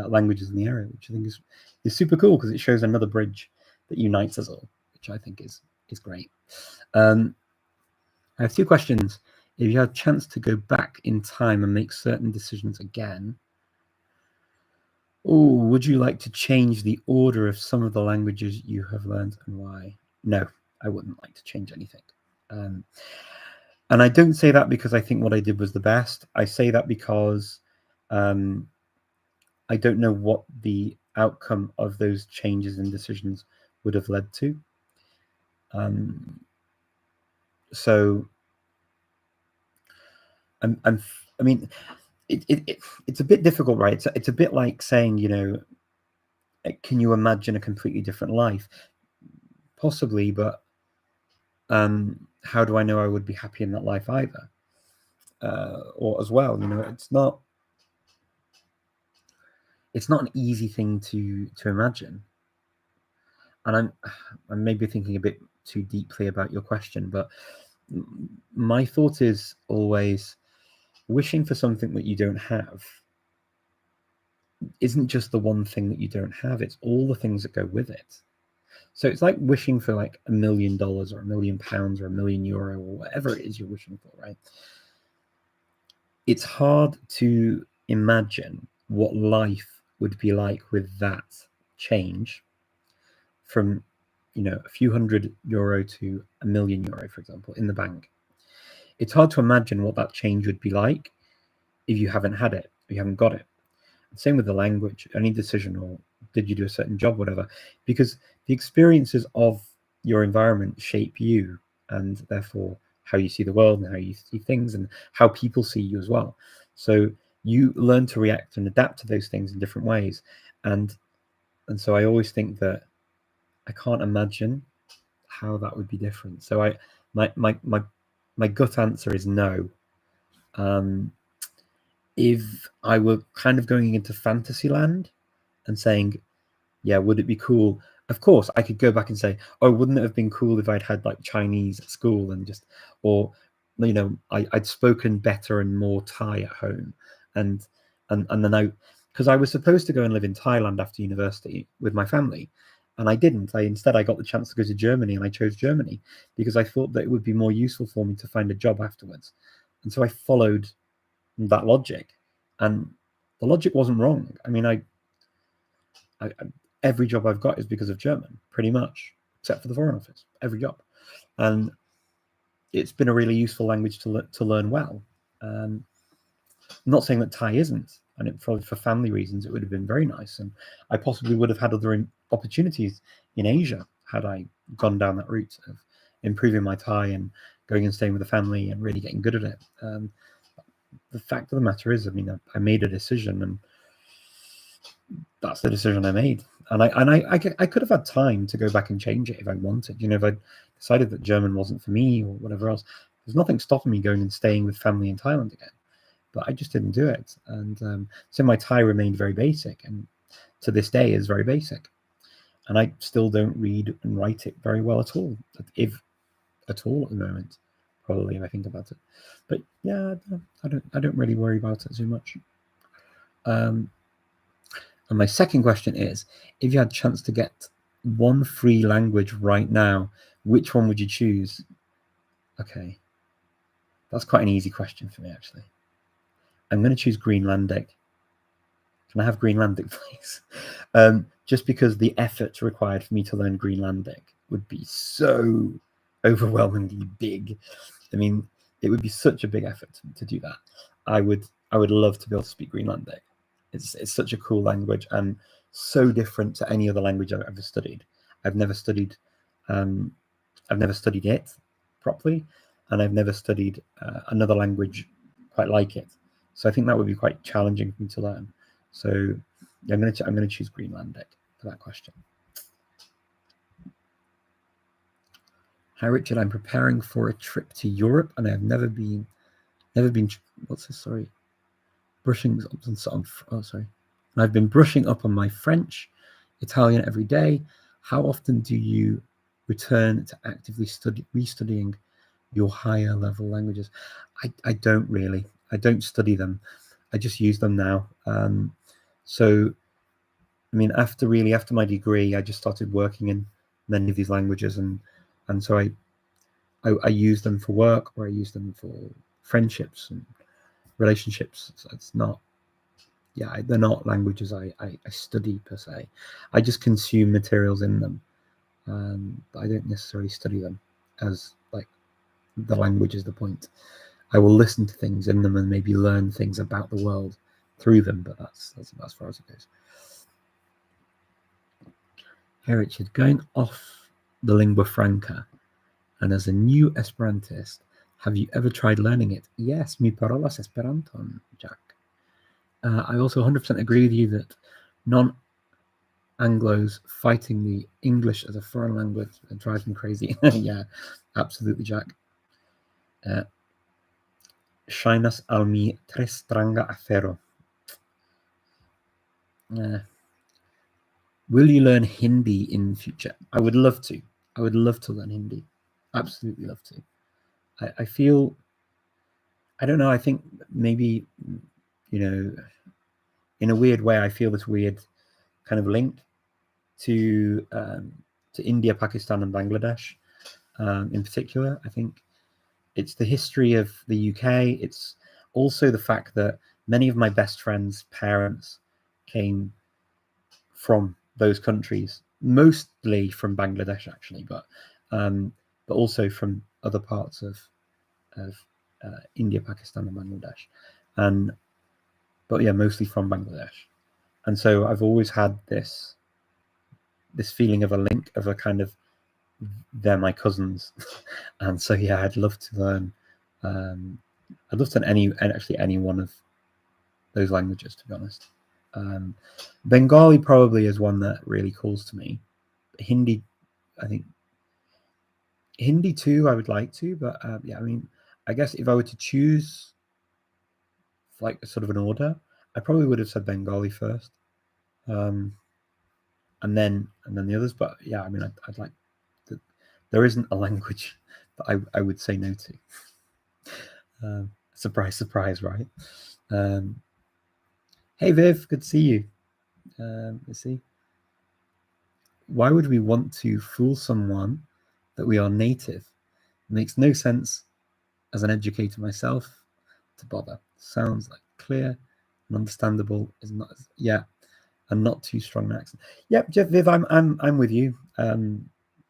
languages in the area, which I think is super cool because it shows another bridge that unites us all, which I think is great. I have two questions. If you had a chance to go back in time and make certain decisions again, would you like to change the order of some of the languages you have learned, and why? No, I wouldn't like to change anything. And I don't say that because I think what I did was the best. I say that because I don't know what the outcome of those changes and decisions would have led to. So I mean, it's a bit difficult, right? It's a bit like saying, can you imagine a completely different life? Possibly, but how do I know I would be happy in that life either? Or as well, it's not an easy thing to imagine. And I'm maybe thinking a bit too deeply about your question, but my thought is always wishing for something that you don't have isn't just the one thing that you don't have, it's all the things that go with it. So it's like wishing for like $1 million or £1 million or €1 million or whatever it is you're wishing for, right? It's hard to imagine what life would be like with that change from, a few €100 to €1 million, for example, in the bank. It's hard to imagine what that change would be like if you haven't had it, or you haven't got it. Same with the language, any decision, or did you do a certain job, whatever, because the experiences of your environment shape you, and therefore how you see the world and how you see things and how people see you as well. So you learn to react and adapt to those things in different ways. And so I always think that I can't imagine how that would be different. So my gut answer is no. If I were kind of going into fantasy land and saying, yeah, would it be cool? Of course, I could go back and say, oh, wouldn't it have been cool if I'd had like Chinese at school and just, or, I'd spoken better and more Thai at home. And then because I was supposed to go and live in Thailand after university with my family, and I didn't. Instead, I got the chance to go to Germany, and I chose Germany because I thought that it would be more useful for me to find a job afterwards. And so I followed that logic, and the logic wasn't wrong. I mean, I every job I've got is because of German, pretty much, except for the Foreign Office. Every job, and it's been a really useful language to learn well. I'm not saying that Thai isn't, and it probably for family reasons it would have been very nice, and I possibly would have had other opportunities in Asia had I gone down that route of improving my Thai and going and staying with the family and really getting good at it. The fact of the matter is, I mean, I made a decision, and that's the decision I made. And I could have had time to go back and change it if I wanted. You know, if I decided that German wasn't for me or whatever else, there's nothing stopping me going and staying with family in Thailand again. But I just didn't do it. And so my Thai remained very basic, and to this day is very basic. And I still don't read and write it very well at all, if at all at the moment, probably, if I think about it. But yeah, I don't really worry about it too much. And my second question is, if you had a chance to get one free language right now, which one would you choose? Okay, that's quite an easy question for me, actually. I'm going to choose Greenlandic. Can I have Greenlandic, please? Just because the effort required for me to learn Greenlandic would be so overwhelmingly big. I mean, it would be such a big effort to do that. I would love to be able to speak Greenlandic. It's such a cool language and so different to any other language I've ever studied. I've never studied it properly, and I've never studied another language quite like it. So I think that would be quite challenging for me to learn. So yeah, I'm going to choose Greenlandic for that question. Hi Richard, I'm preparing for a trip to Europe, and I have never been. What's this? Sorry, brushing up on. Oh, sorry. I've been brushing up on my French, Italian every day. How often do you return to actively restudying your higher level languages? I don't really. I don't study them. I just use them now. So, I mean, after my degree, I just started working in many of these languages, and so I use them for work, or I use them for friendships and relationships. So it's not, yeah, they're not languages I study per se. I just consume materials in them, but I don't necessarily study them as like the language is the point. I will listen to things in them and maybe learn things about the world through them, but that's about as far as it goes. Hey Richard, going off the lingua franca, and as a new Esperantist, have you ever tried learning it? Yes, mi parolas Esperanton, Jack. I also 100% agree with you that non-Anglos fighting the English as a foreign language drives me crazy. Yeah, absolutely, Jack. Ŝajnas al mi tre stranga afero. Will you learn Hindi in future? I would love to. I would love to learn Hindi. Absolutely love to. I feel, I don't know, I think maybe, you know, in a weird way, I feel this weird kind of link to India, Pakistan, and Bangladesh in particular. I think it's the history of the UK. It's also the fact that many of my best friends' parents came from those countries, mostly from Bangladesh, actually, but also from other parts of India, Pakistan, and Bangladesh, but yeah, mostly from Bangladesh. And so I've always had this feeling of a link, of a kind of, they're my cousins. And so yeah, I'd love to learn. I'd love to learn any one of those languages, to be honest. Bengali probably is one that really calls to me. Hindi, I think Hindi too, I would like to, but yeah, I mean, I guess if I were to choose like a sort of an order, I probably would have said Bengali first, and then the others. But yeah, I mean, I'd like to, there isn't a language that I would say no to. Surprise, surprise, right? Hey Viv, good to see you. Let's see. Why would we want to fool someone that we are native? It makes no sense as an educator myself to bother. Sounds like clear and understandable is not, yeah, and not too strong an accent. Yep, Jeff, Viv, I'm with you.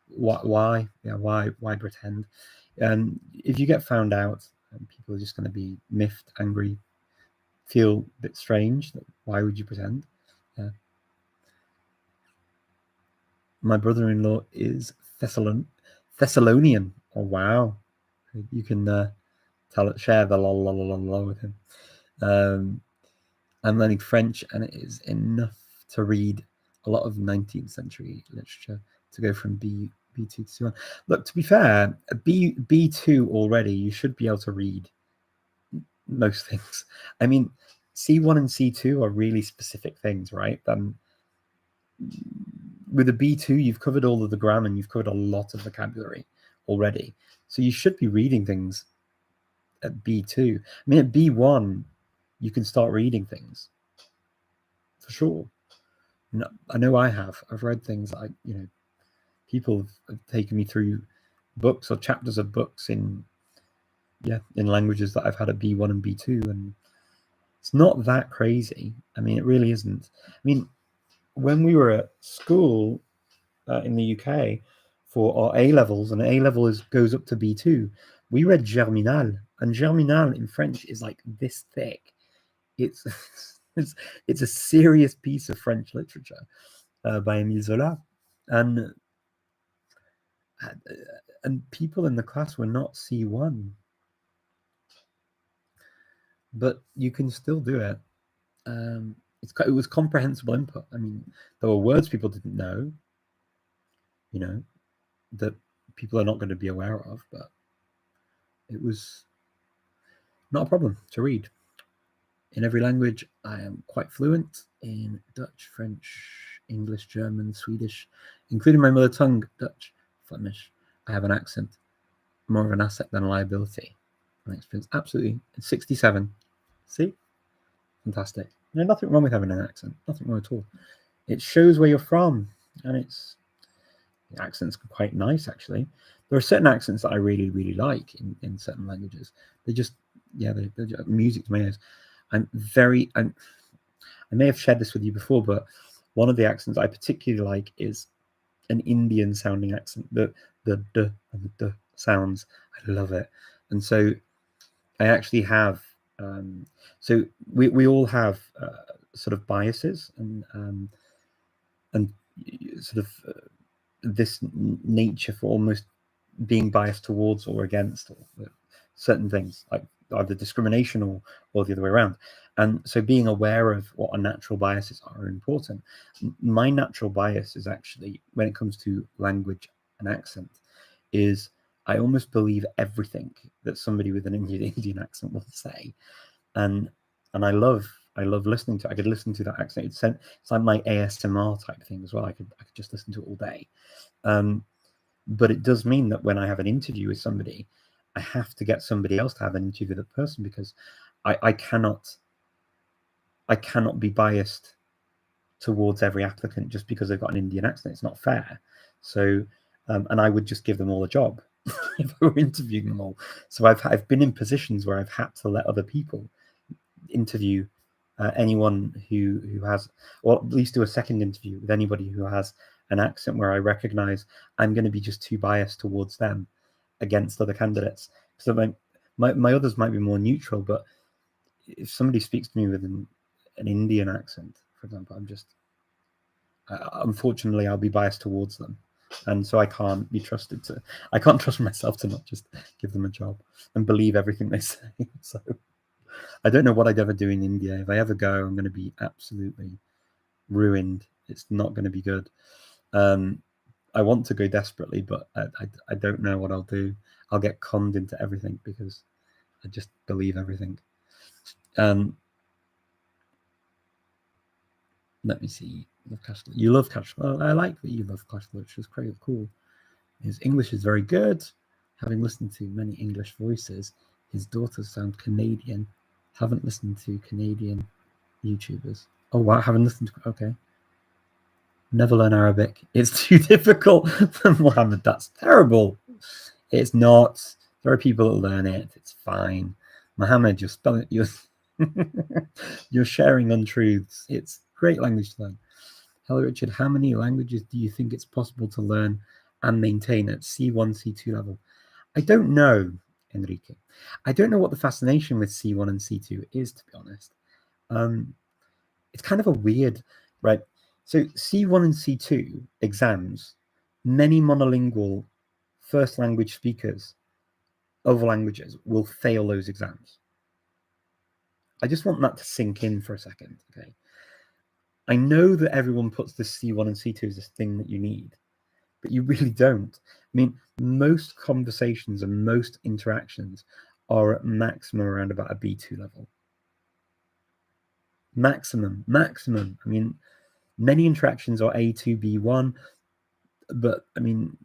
Why? Yeah, why pretend? If you get found out, people are just going to be miffed, angry, feel a bit strange. Why would you pretend? Yeah. My brother-in-law is Thessalonian. Oh wow, You can share the la with him. I'm learning French, and it is enough to read a lot of 19th century literature to go from B2 to C1. Look, to be fair, B2 already, you should be able to read most things. I mean, C1 and C2 are really specific things, right? With a B2, you've covered all of the grammar and you've covered a lot of vocabulary already. So you should be reading things at B2. I mean, at B1, you can start reading things for sure. No, I know I have. I've read things people have taken me through books or chapters of books in languages that I've had at B1 and B2, and it's not that crazy. I mean, it really isn't. I mean, when we were at school in the UK for our A levels, and A level goes up to B2, we read Germinal, and Germinal in French is like this thick. It's it's a serious piece of French literature by Émile Zola, and people in the class were not C1, but you can still do it. It was comprehensible input. I mean, there were words people didn't know, that people are not going to be aware of, but it was not a problem to read. In every language, I am quite fluent in Dutch, French, English, German, Swedish, including my mother tongue, Dutch, Flemish. I have an accent, more of an asset than a liability. My experience, absolutely. It's 67. See? Fantastic. Nothing wrong with having an accent. Nothing wrong at all. It shows where you're from, and the accent's quite nice, actually. There are certain accents that I really, really like in certain languages. They're just music to my ears. I may have shared this with you before, but one of the accents I particularly like is an Indian sounding accent. The d and the d sounds, I love it. And so I actually have so we all have sort of biases and sort of this nature for almost being biased towards or against certain things, like either discrimination or the other way around. And so being aware of what our natural biases are important. My natural bias is actually, when it comes to language and accent, is I almost believe everything that somebody with an Indian accent will say. And I love listening to it. I could listen to that accent. It's like my ASMR type thing as well. I could just listen to it all day. But it does mean that when I have an interview with somebody, I have to get somebody else to have an interview with that person, because I cannot be biased towards every applicant just because they've got an Indian accent. It's not fair. So, and I would just give them all a job if I were interviewing them all. So I've been in positions where I've had to let other people interview anyone who has, or at least do a second interview with anybody who has an accent where I recognize I'm going to be just too biased towards them against other candidates. So my others might be more neutral, but if somebody speaks to me with an Indian accent, for example, unfortunately, I'll be biased towards them. And so I can't trust myself to not just give them a job and believe everything they say. So I don't know what I'd ever do in India. If I ever go, I'm going to be absolutely ruined. It's not going to be good. I want to go desperately, but I don't know what I'll do. I'll get conned into everything because I just believe everything. Let me see. You love classical. Well, I like that you love classical literature. It's quite cool. His English is very good. Having listened to many English voices, his daughters sound Canadian. Haven't listened to Canadian YouTubers. Oh wow, haven't listened to. Okay. Never learn Arabic. It's too difficult. Mohammed, that's terrible. It's not. There are people that learn it. It's fine. Mohammed, you're spelling. You're sharing untruths. It's great language to learn. Hello, Richard. How many languages do you think it's possible to learn and maintain at C1, C2 level? I don't know, Enrique. I don't know what the fascination with C1 and C2 is, to be honest. It's kind of a weird, right? So C1 and C2 exams, many monolingual first language speakers other languages will fail those exams. I just want that to sink in for a second, okay? I know that everyone puts the C1 and C2 as this thing that you need, but you really don't. I mean, most conversations and most interactions are at maximum around about a B2 level. Maximum. I mean, many interactions are A2, B1, but I mean,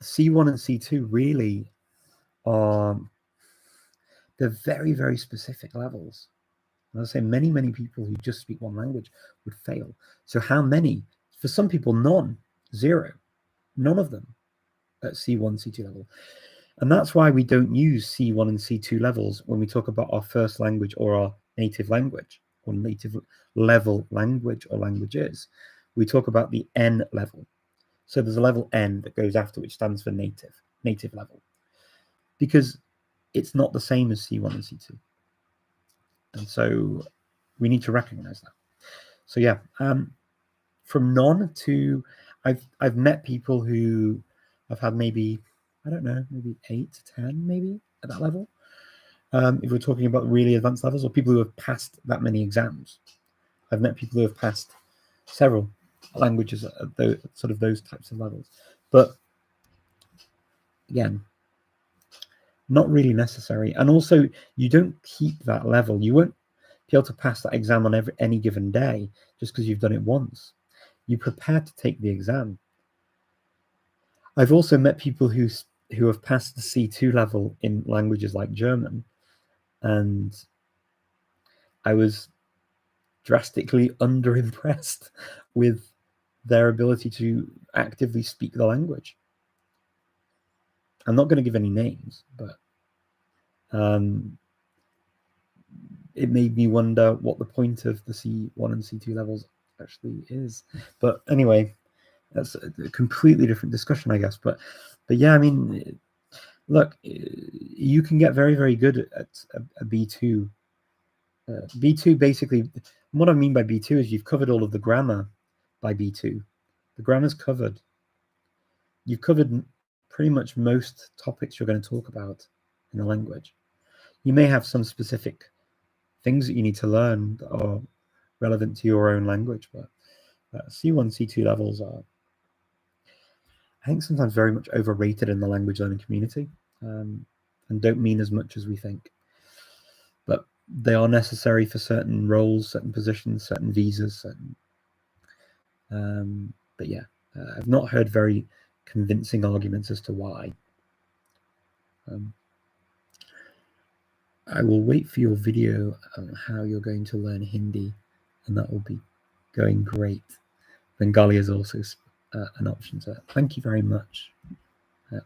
C1 and C2 really are, they're very, very specific levels. As I say, many people who just speak one language would fail. So how many? For some people, none, zero, none of them at C1, C2 level. And that's why we don't use C1 and C2 levels when we talk about our first language or our native language or native level language or languages. We talk about the N level. So there's a level N that goes after, which stands for native level, because it's not the same as C1 and C2. And so we need to recognize that. So yeah, from none to, I've met people who have had maybe, I don't know, maybe 8 to 10 maybe at that level. If we're talking about really advanced levels, or people who have passed that many exams. I've met people who have passed several languages at those types of levels. But again, not really necessary. And also, you don't keep that level. You won't be able to pass that exam on any given day just because you've done it once. You prepare to take the exam. I've also met people who have passed the C2 level in languages like German, and I was drastically underimpressed with their ability to actively speak the language. I'm not going to give any names, but it made me wonder what the point of the C1 and C2 levels actually is. But anyway, that's a completely different discussion, I guess. But yeah, I mean, look, you can get very, very good at a B2. B2 basically, what I mean by B2 is you've covered all of the grammar by B2. The grammar's covered. You've covered pretty much most topics you're going to talk about in the language. You may have some specific things that you need to learn that are relevant to your own language, but C1, C2 levels are, I think, sometimes very much overrated in the language learning community, and don't mean as much as we think. But they are necessary for certain roles, certain positions, certain visas, certain. But yeah, I've not heard very convincing arguments as to why. I will wait for your video on how you're going to learn Hindi, and that will be going great. Bengali is also an option, so thank you very much.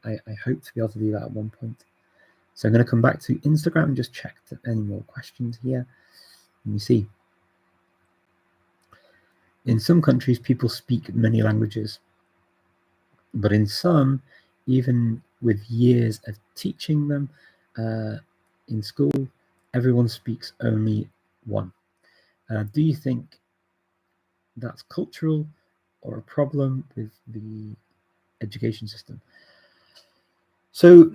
I hope to be able to do that at one point. So I'm going to come back to Instagram and just check any more questions here. Let me see. In some countries, people speak many languages, but in some, even with years of teaching them in school, everyone speaks only one. Do you think that's cultural or a problem with the education system? So,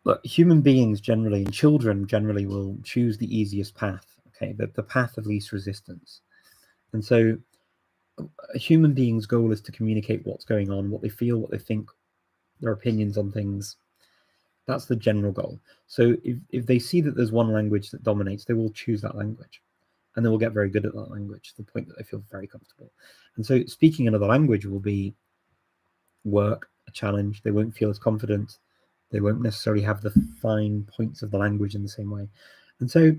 look, human beings generally, and children generally, will choose the easiest path, okay, the path of least resistance. And so a human being's goal is to communicate what's going on, what they feel, what they think, their opinions on things. That's the general goal. So if they see that there's one language that dominates, they will choose that language, and they will get very good at that language to the point that they feel very comfortable. And so speaking another language will be work, a challenge. They won't feel as confident. They won't necessarily have the fine points of the language in the same way. And so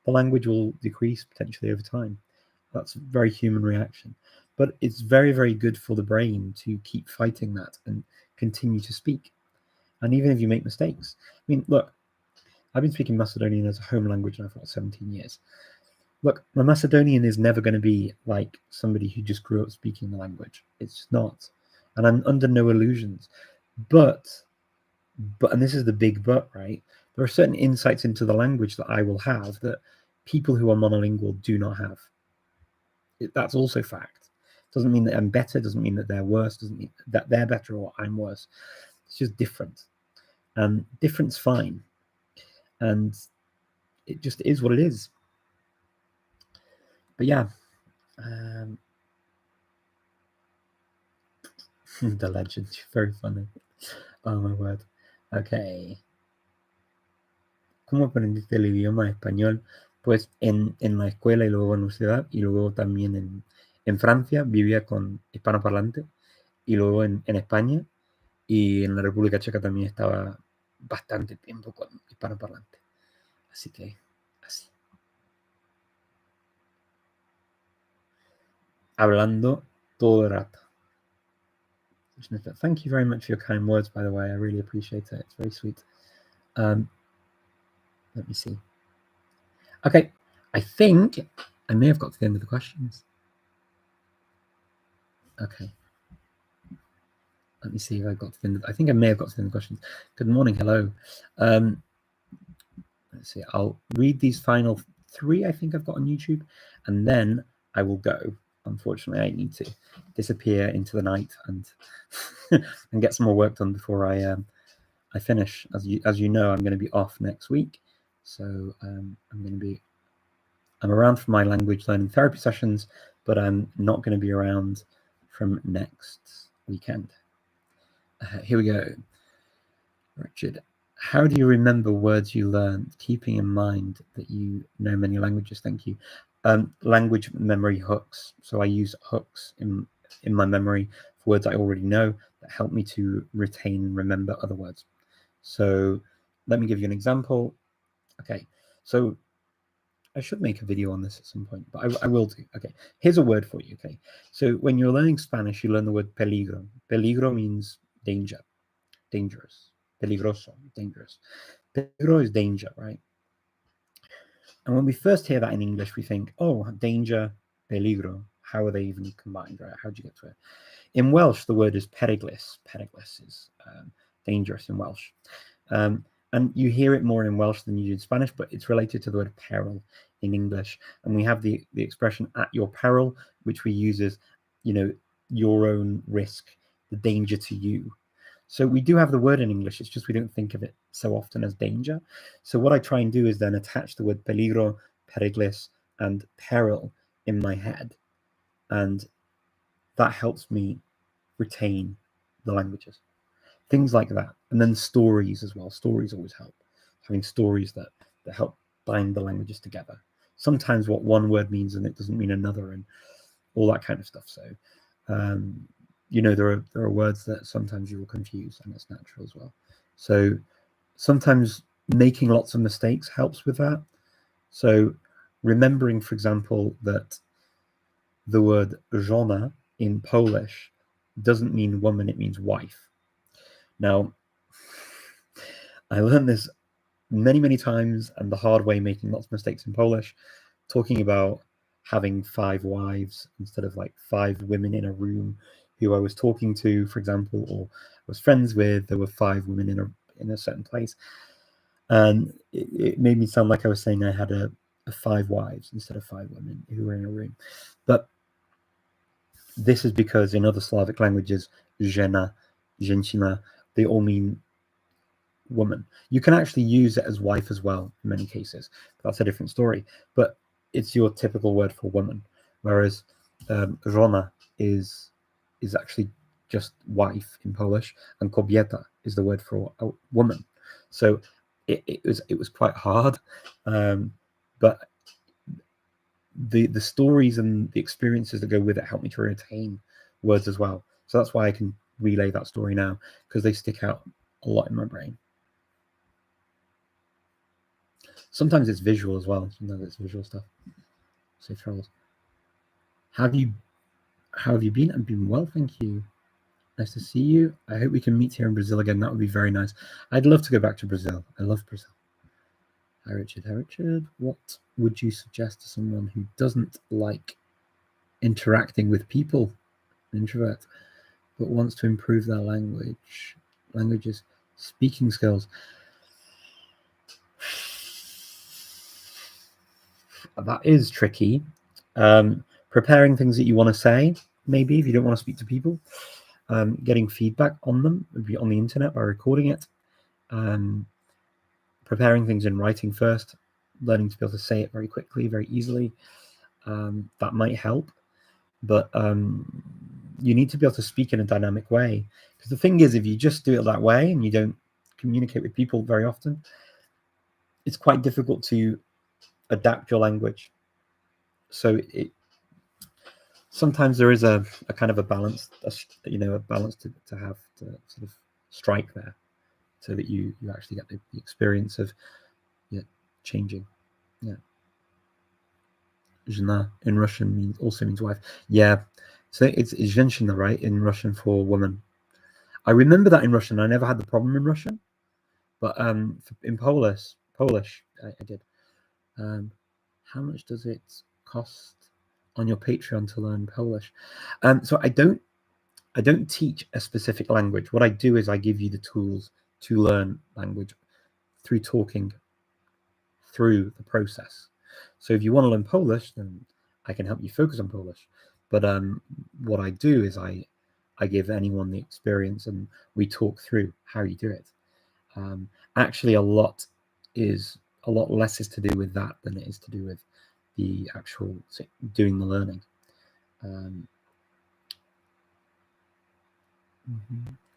the language will decrease potentially over time. That's a very human reaction. But it's very, very good for the brain to keep fighting that and continue to speak. And even if you make mistakes. I mean, look, I've been speaking Macedonian as a home language now for 17 years. Look, my Macedonian is never going to be like somebody who just grew up speaking the language. It's just not. And I'm under no illusions. But, and this is the big but, right? There are certain insights into the language that I will have that people who are monolingual do not have. That's also fact. Doesn't mean that I'm better, doesn't mean that they're worse, doesn't mean that they're better or I'm worse. It's just different. and different's fine, and it just is what it is. But yeah, the legend, very funny. Oh my word. Okay. ¿Cómo aprendiste el idioma español? Pues en la escuela y luego en la universidad, y luego también en Francia vivía con hispanoparlante, y luego en España y en la República Checa también estaba bastante tiempo con hispanoparlante. Así que, así. Hablando todo el rato. Thank you very much for your kind words, by the way. I really appreciate it. It's very sweet. Let me see. Okay, I think I may have got to the end of the questions. Okay. Let me see if I got to the end. I think I may have got to the end of the questions. Good morning. Hello. Let's see. I'll read these final 3 I think I've got on YouTube, and then I will go. Unfortunately, I need to disappear into the night and and get some more work done before I finish. As you know, I'm going to be off next week, so I'm around for my language learning therapy sessions, but I'm not going to be around from next weekend. Here we go. Richard, how do you remember words you learned, keeping in mind that you know many languages? Thank you. Language memory hooks. So I use hooks in my memory for words I already know that help me to retain and remember other words. So let me give you an example. Okay, so I should make a video on this at some point, but I will do. Okay, here's a word for you. Okay, so when you're learning Spanish, you learn the word peligro. Peligro means danger, dangerous. Peligroso, dangerous. Peligro is danger, right? And when we first hear that in English, we think, oh, danger, peligro. How are they even combined, right? How do you get to it? In Welsh, the word is periglis. Periglis is dangerous in Welsh. And you hear it more in Welsh than you do in Spanish, but it's related to the word peril in English. And we have the expression at your peril, which we use as, your own risk, the danger to you. So we do have the word in English, it's just we don't think of it so often as danger. So what I try and do is then attach the word peligro, periglis, and peril in my head. And that helps me retain the languages. Things like that. And then stories as well. Stories always help. Having stories that help bind the languages together. Sometimes what one word means and it doesn't mean another, and all that kind of stuff. So there are words that sometimes you will confuse, and it's natural as well. So sometimes making lots of mistakes helps with that. So remembering, for example, that the word żona in Polish doesn't mean woman, it means wife. Now, I learned this many, many times and the hard way, making lots of mistakes in Polish, talking about having 5 wives instead of like 5 women in a room who I was talking to, for example, or was friends with. There were 5 women in a certain place, and it made me sound like I was saying I had a 5 wives instead of 5 women who were in a room. But this is because in other Slavic languages, žena, ženčina, they all mean woman. You can actually use it as wife as well in many cases. That's a different story. But it's your typical word for woman, whereas żona is actually just wife in Polish, and kobieta is the word for a woman. So it was quite hard, but the stories and the experiences that go with it help me to retain words as well. So that's why I can relay that story now, because they stick out a lot in my brain. Sometimes it's visual as well. Sometimes it's visual stuff. Say Charles, how have you been? I've been well, thank you. Nice to see you. I hope we can meet here in Brazil again. That would be very nice. I'd love to go back to Brazil. I love Brazil. Hi, Richard. Hi, Richard. What would you suggest to someone who doesn't like interacting with people, an introvert, but wants to improve their languages, speaking skills? That is tricky. Preparing things that you want to say, maybe, if you don't want to speak to people. Getting feedback on them, maybe on the internet by recording it. preparing things in writing first, learning to be able to say it very quickly, very easily. That might help, but you need to be able to speak in a dynamic way. Because the thing is, if you just do it that way and you don't communicate with people very often, it's quite difficult to adapt your language. So sometimes there is a kind of a balance, a balance to have to sort of strike there, so that you actually get the experience of changing. Yeah. Žena in Russian also means wife. Yeah. So it's женщина, right, in Russian for woman. I remember that in Russian. I never had the problem in Russian, but in Polish, I did. How much does it cost on your Patreon to learn Polish? So I don't teach a specific language. What I do is I give you the tools to learn language through talking through the process. So if you want to learn Polish, then I can help you focus on Polish. But what I do is I give anyone the experience, and we talk through how you do it. Actually, a lot less is to do with that than it is to do with the actual doing the learning.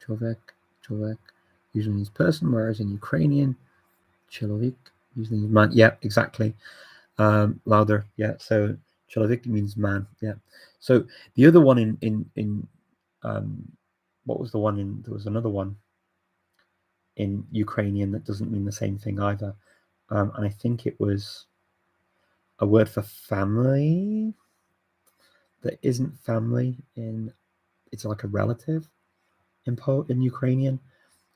Człowiek usually means person, whereas in Ukrainian, человек usually means man. Yeah, exactly. Louder. Yeah. So человек means man. Yeah. So the other one in what was the one in? There was another one in Ukrainian that doesn't mean the same thing either, and I think it was a word for family that isn't family it's like a relative in Ukrainian.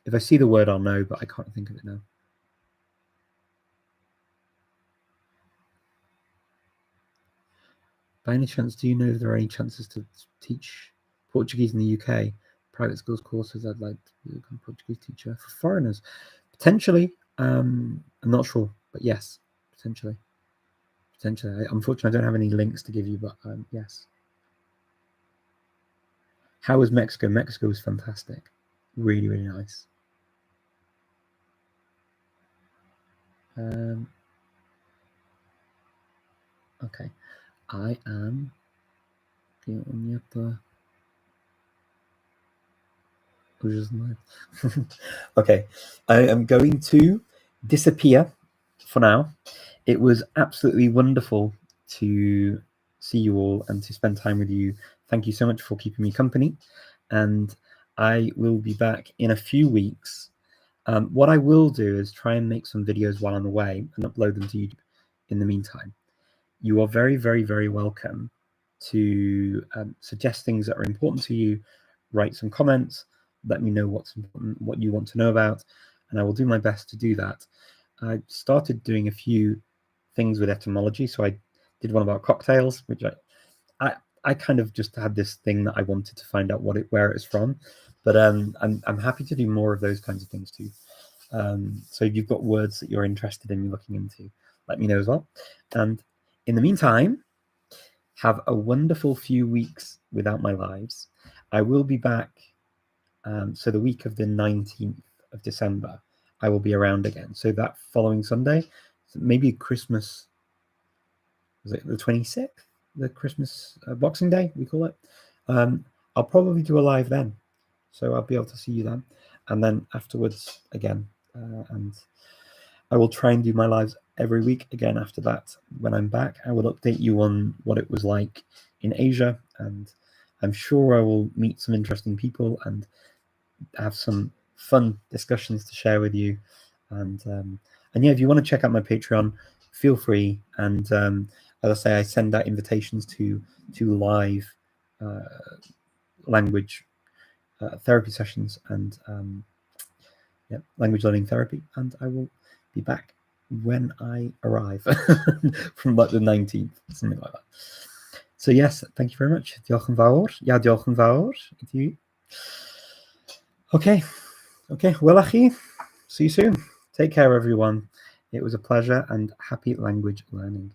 If I see the word, I'll know, but I can't think of it now. By any chance, do you know if there are any chances to teach Portuguese in the UK? Private schools courses, I'd like to become a Portuguese teacher for foreigners. Potentially. I'm not sure, but yes, potentially. Unfortunately, I don't have any links to give you, but yes. How was Mexico? Mexico was fantastic. Really, really nice. Okay. I am okay. I am going to disappear for now. It was absolutely wonderful to see you all and to spend time with you. Thank you so much for keeping me company. And I will be back in a few weeks. What I will do is try and make some videos while I'm away and upload them to YouTube in the meantime. You are very, very, very welcome to suggest things that are important to you. Write some comments. Let me know what's important, what you want to know about, and I will do my best to do that. I started doing a few things with etymology. So I did one about cocktails, which I kind of just had this thing that I wanted to find out where it was from. But I'm happy to do more of those kinds of things too. So if you've got words that you're interested in looking into, let me know as well. And in the meantime, have a wonderful few weeks without my lives. I will be back. So the week of the 19th of December, I will be around again. So that following Sunday, maybe Christmas, was it the 26th? The Christmas Boxing Day, we call it. I'll probably do a live then. So I'll be able to see you then. And then afterwards again. And I will try and do my lives every week again after that. When I'm back, I will update you on what it was like in Asia. And I'm sure I will meet some interesting people and have some fun discussions to share with you. And yeah, if you want to check out my Patreon, feel free. And as I say, I send out invitations to live language therapy sessions and yeah, language learning therapy. And I will be back when I arrive from like the 19th, something like that. So yes, thank you very much. Diolch yn fawr. Ja, diolch yn fawr i ti. Okay. Well, chi. See you soon. Take care, everyone. It was a pleasure and happy language learning.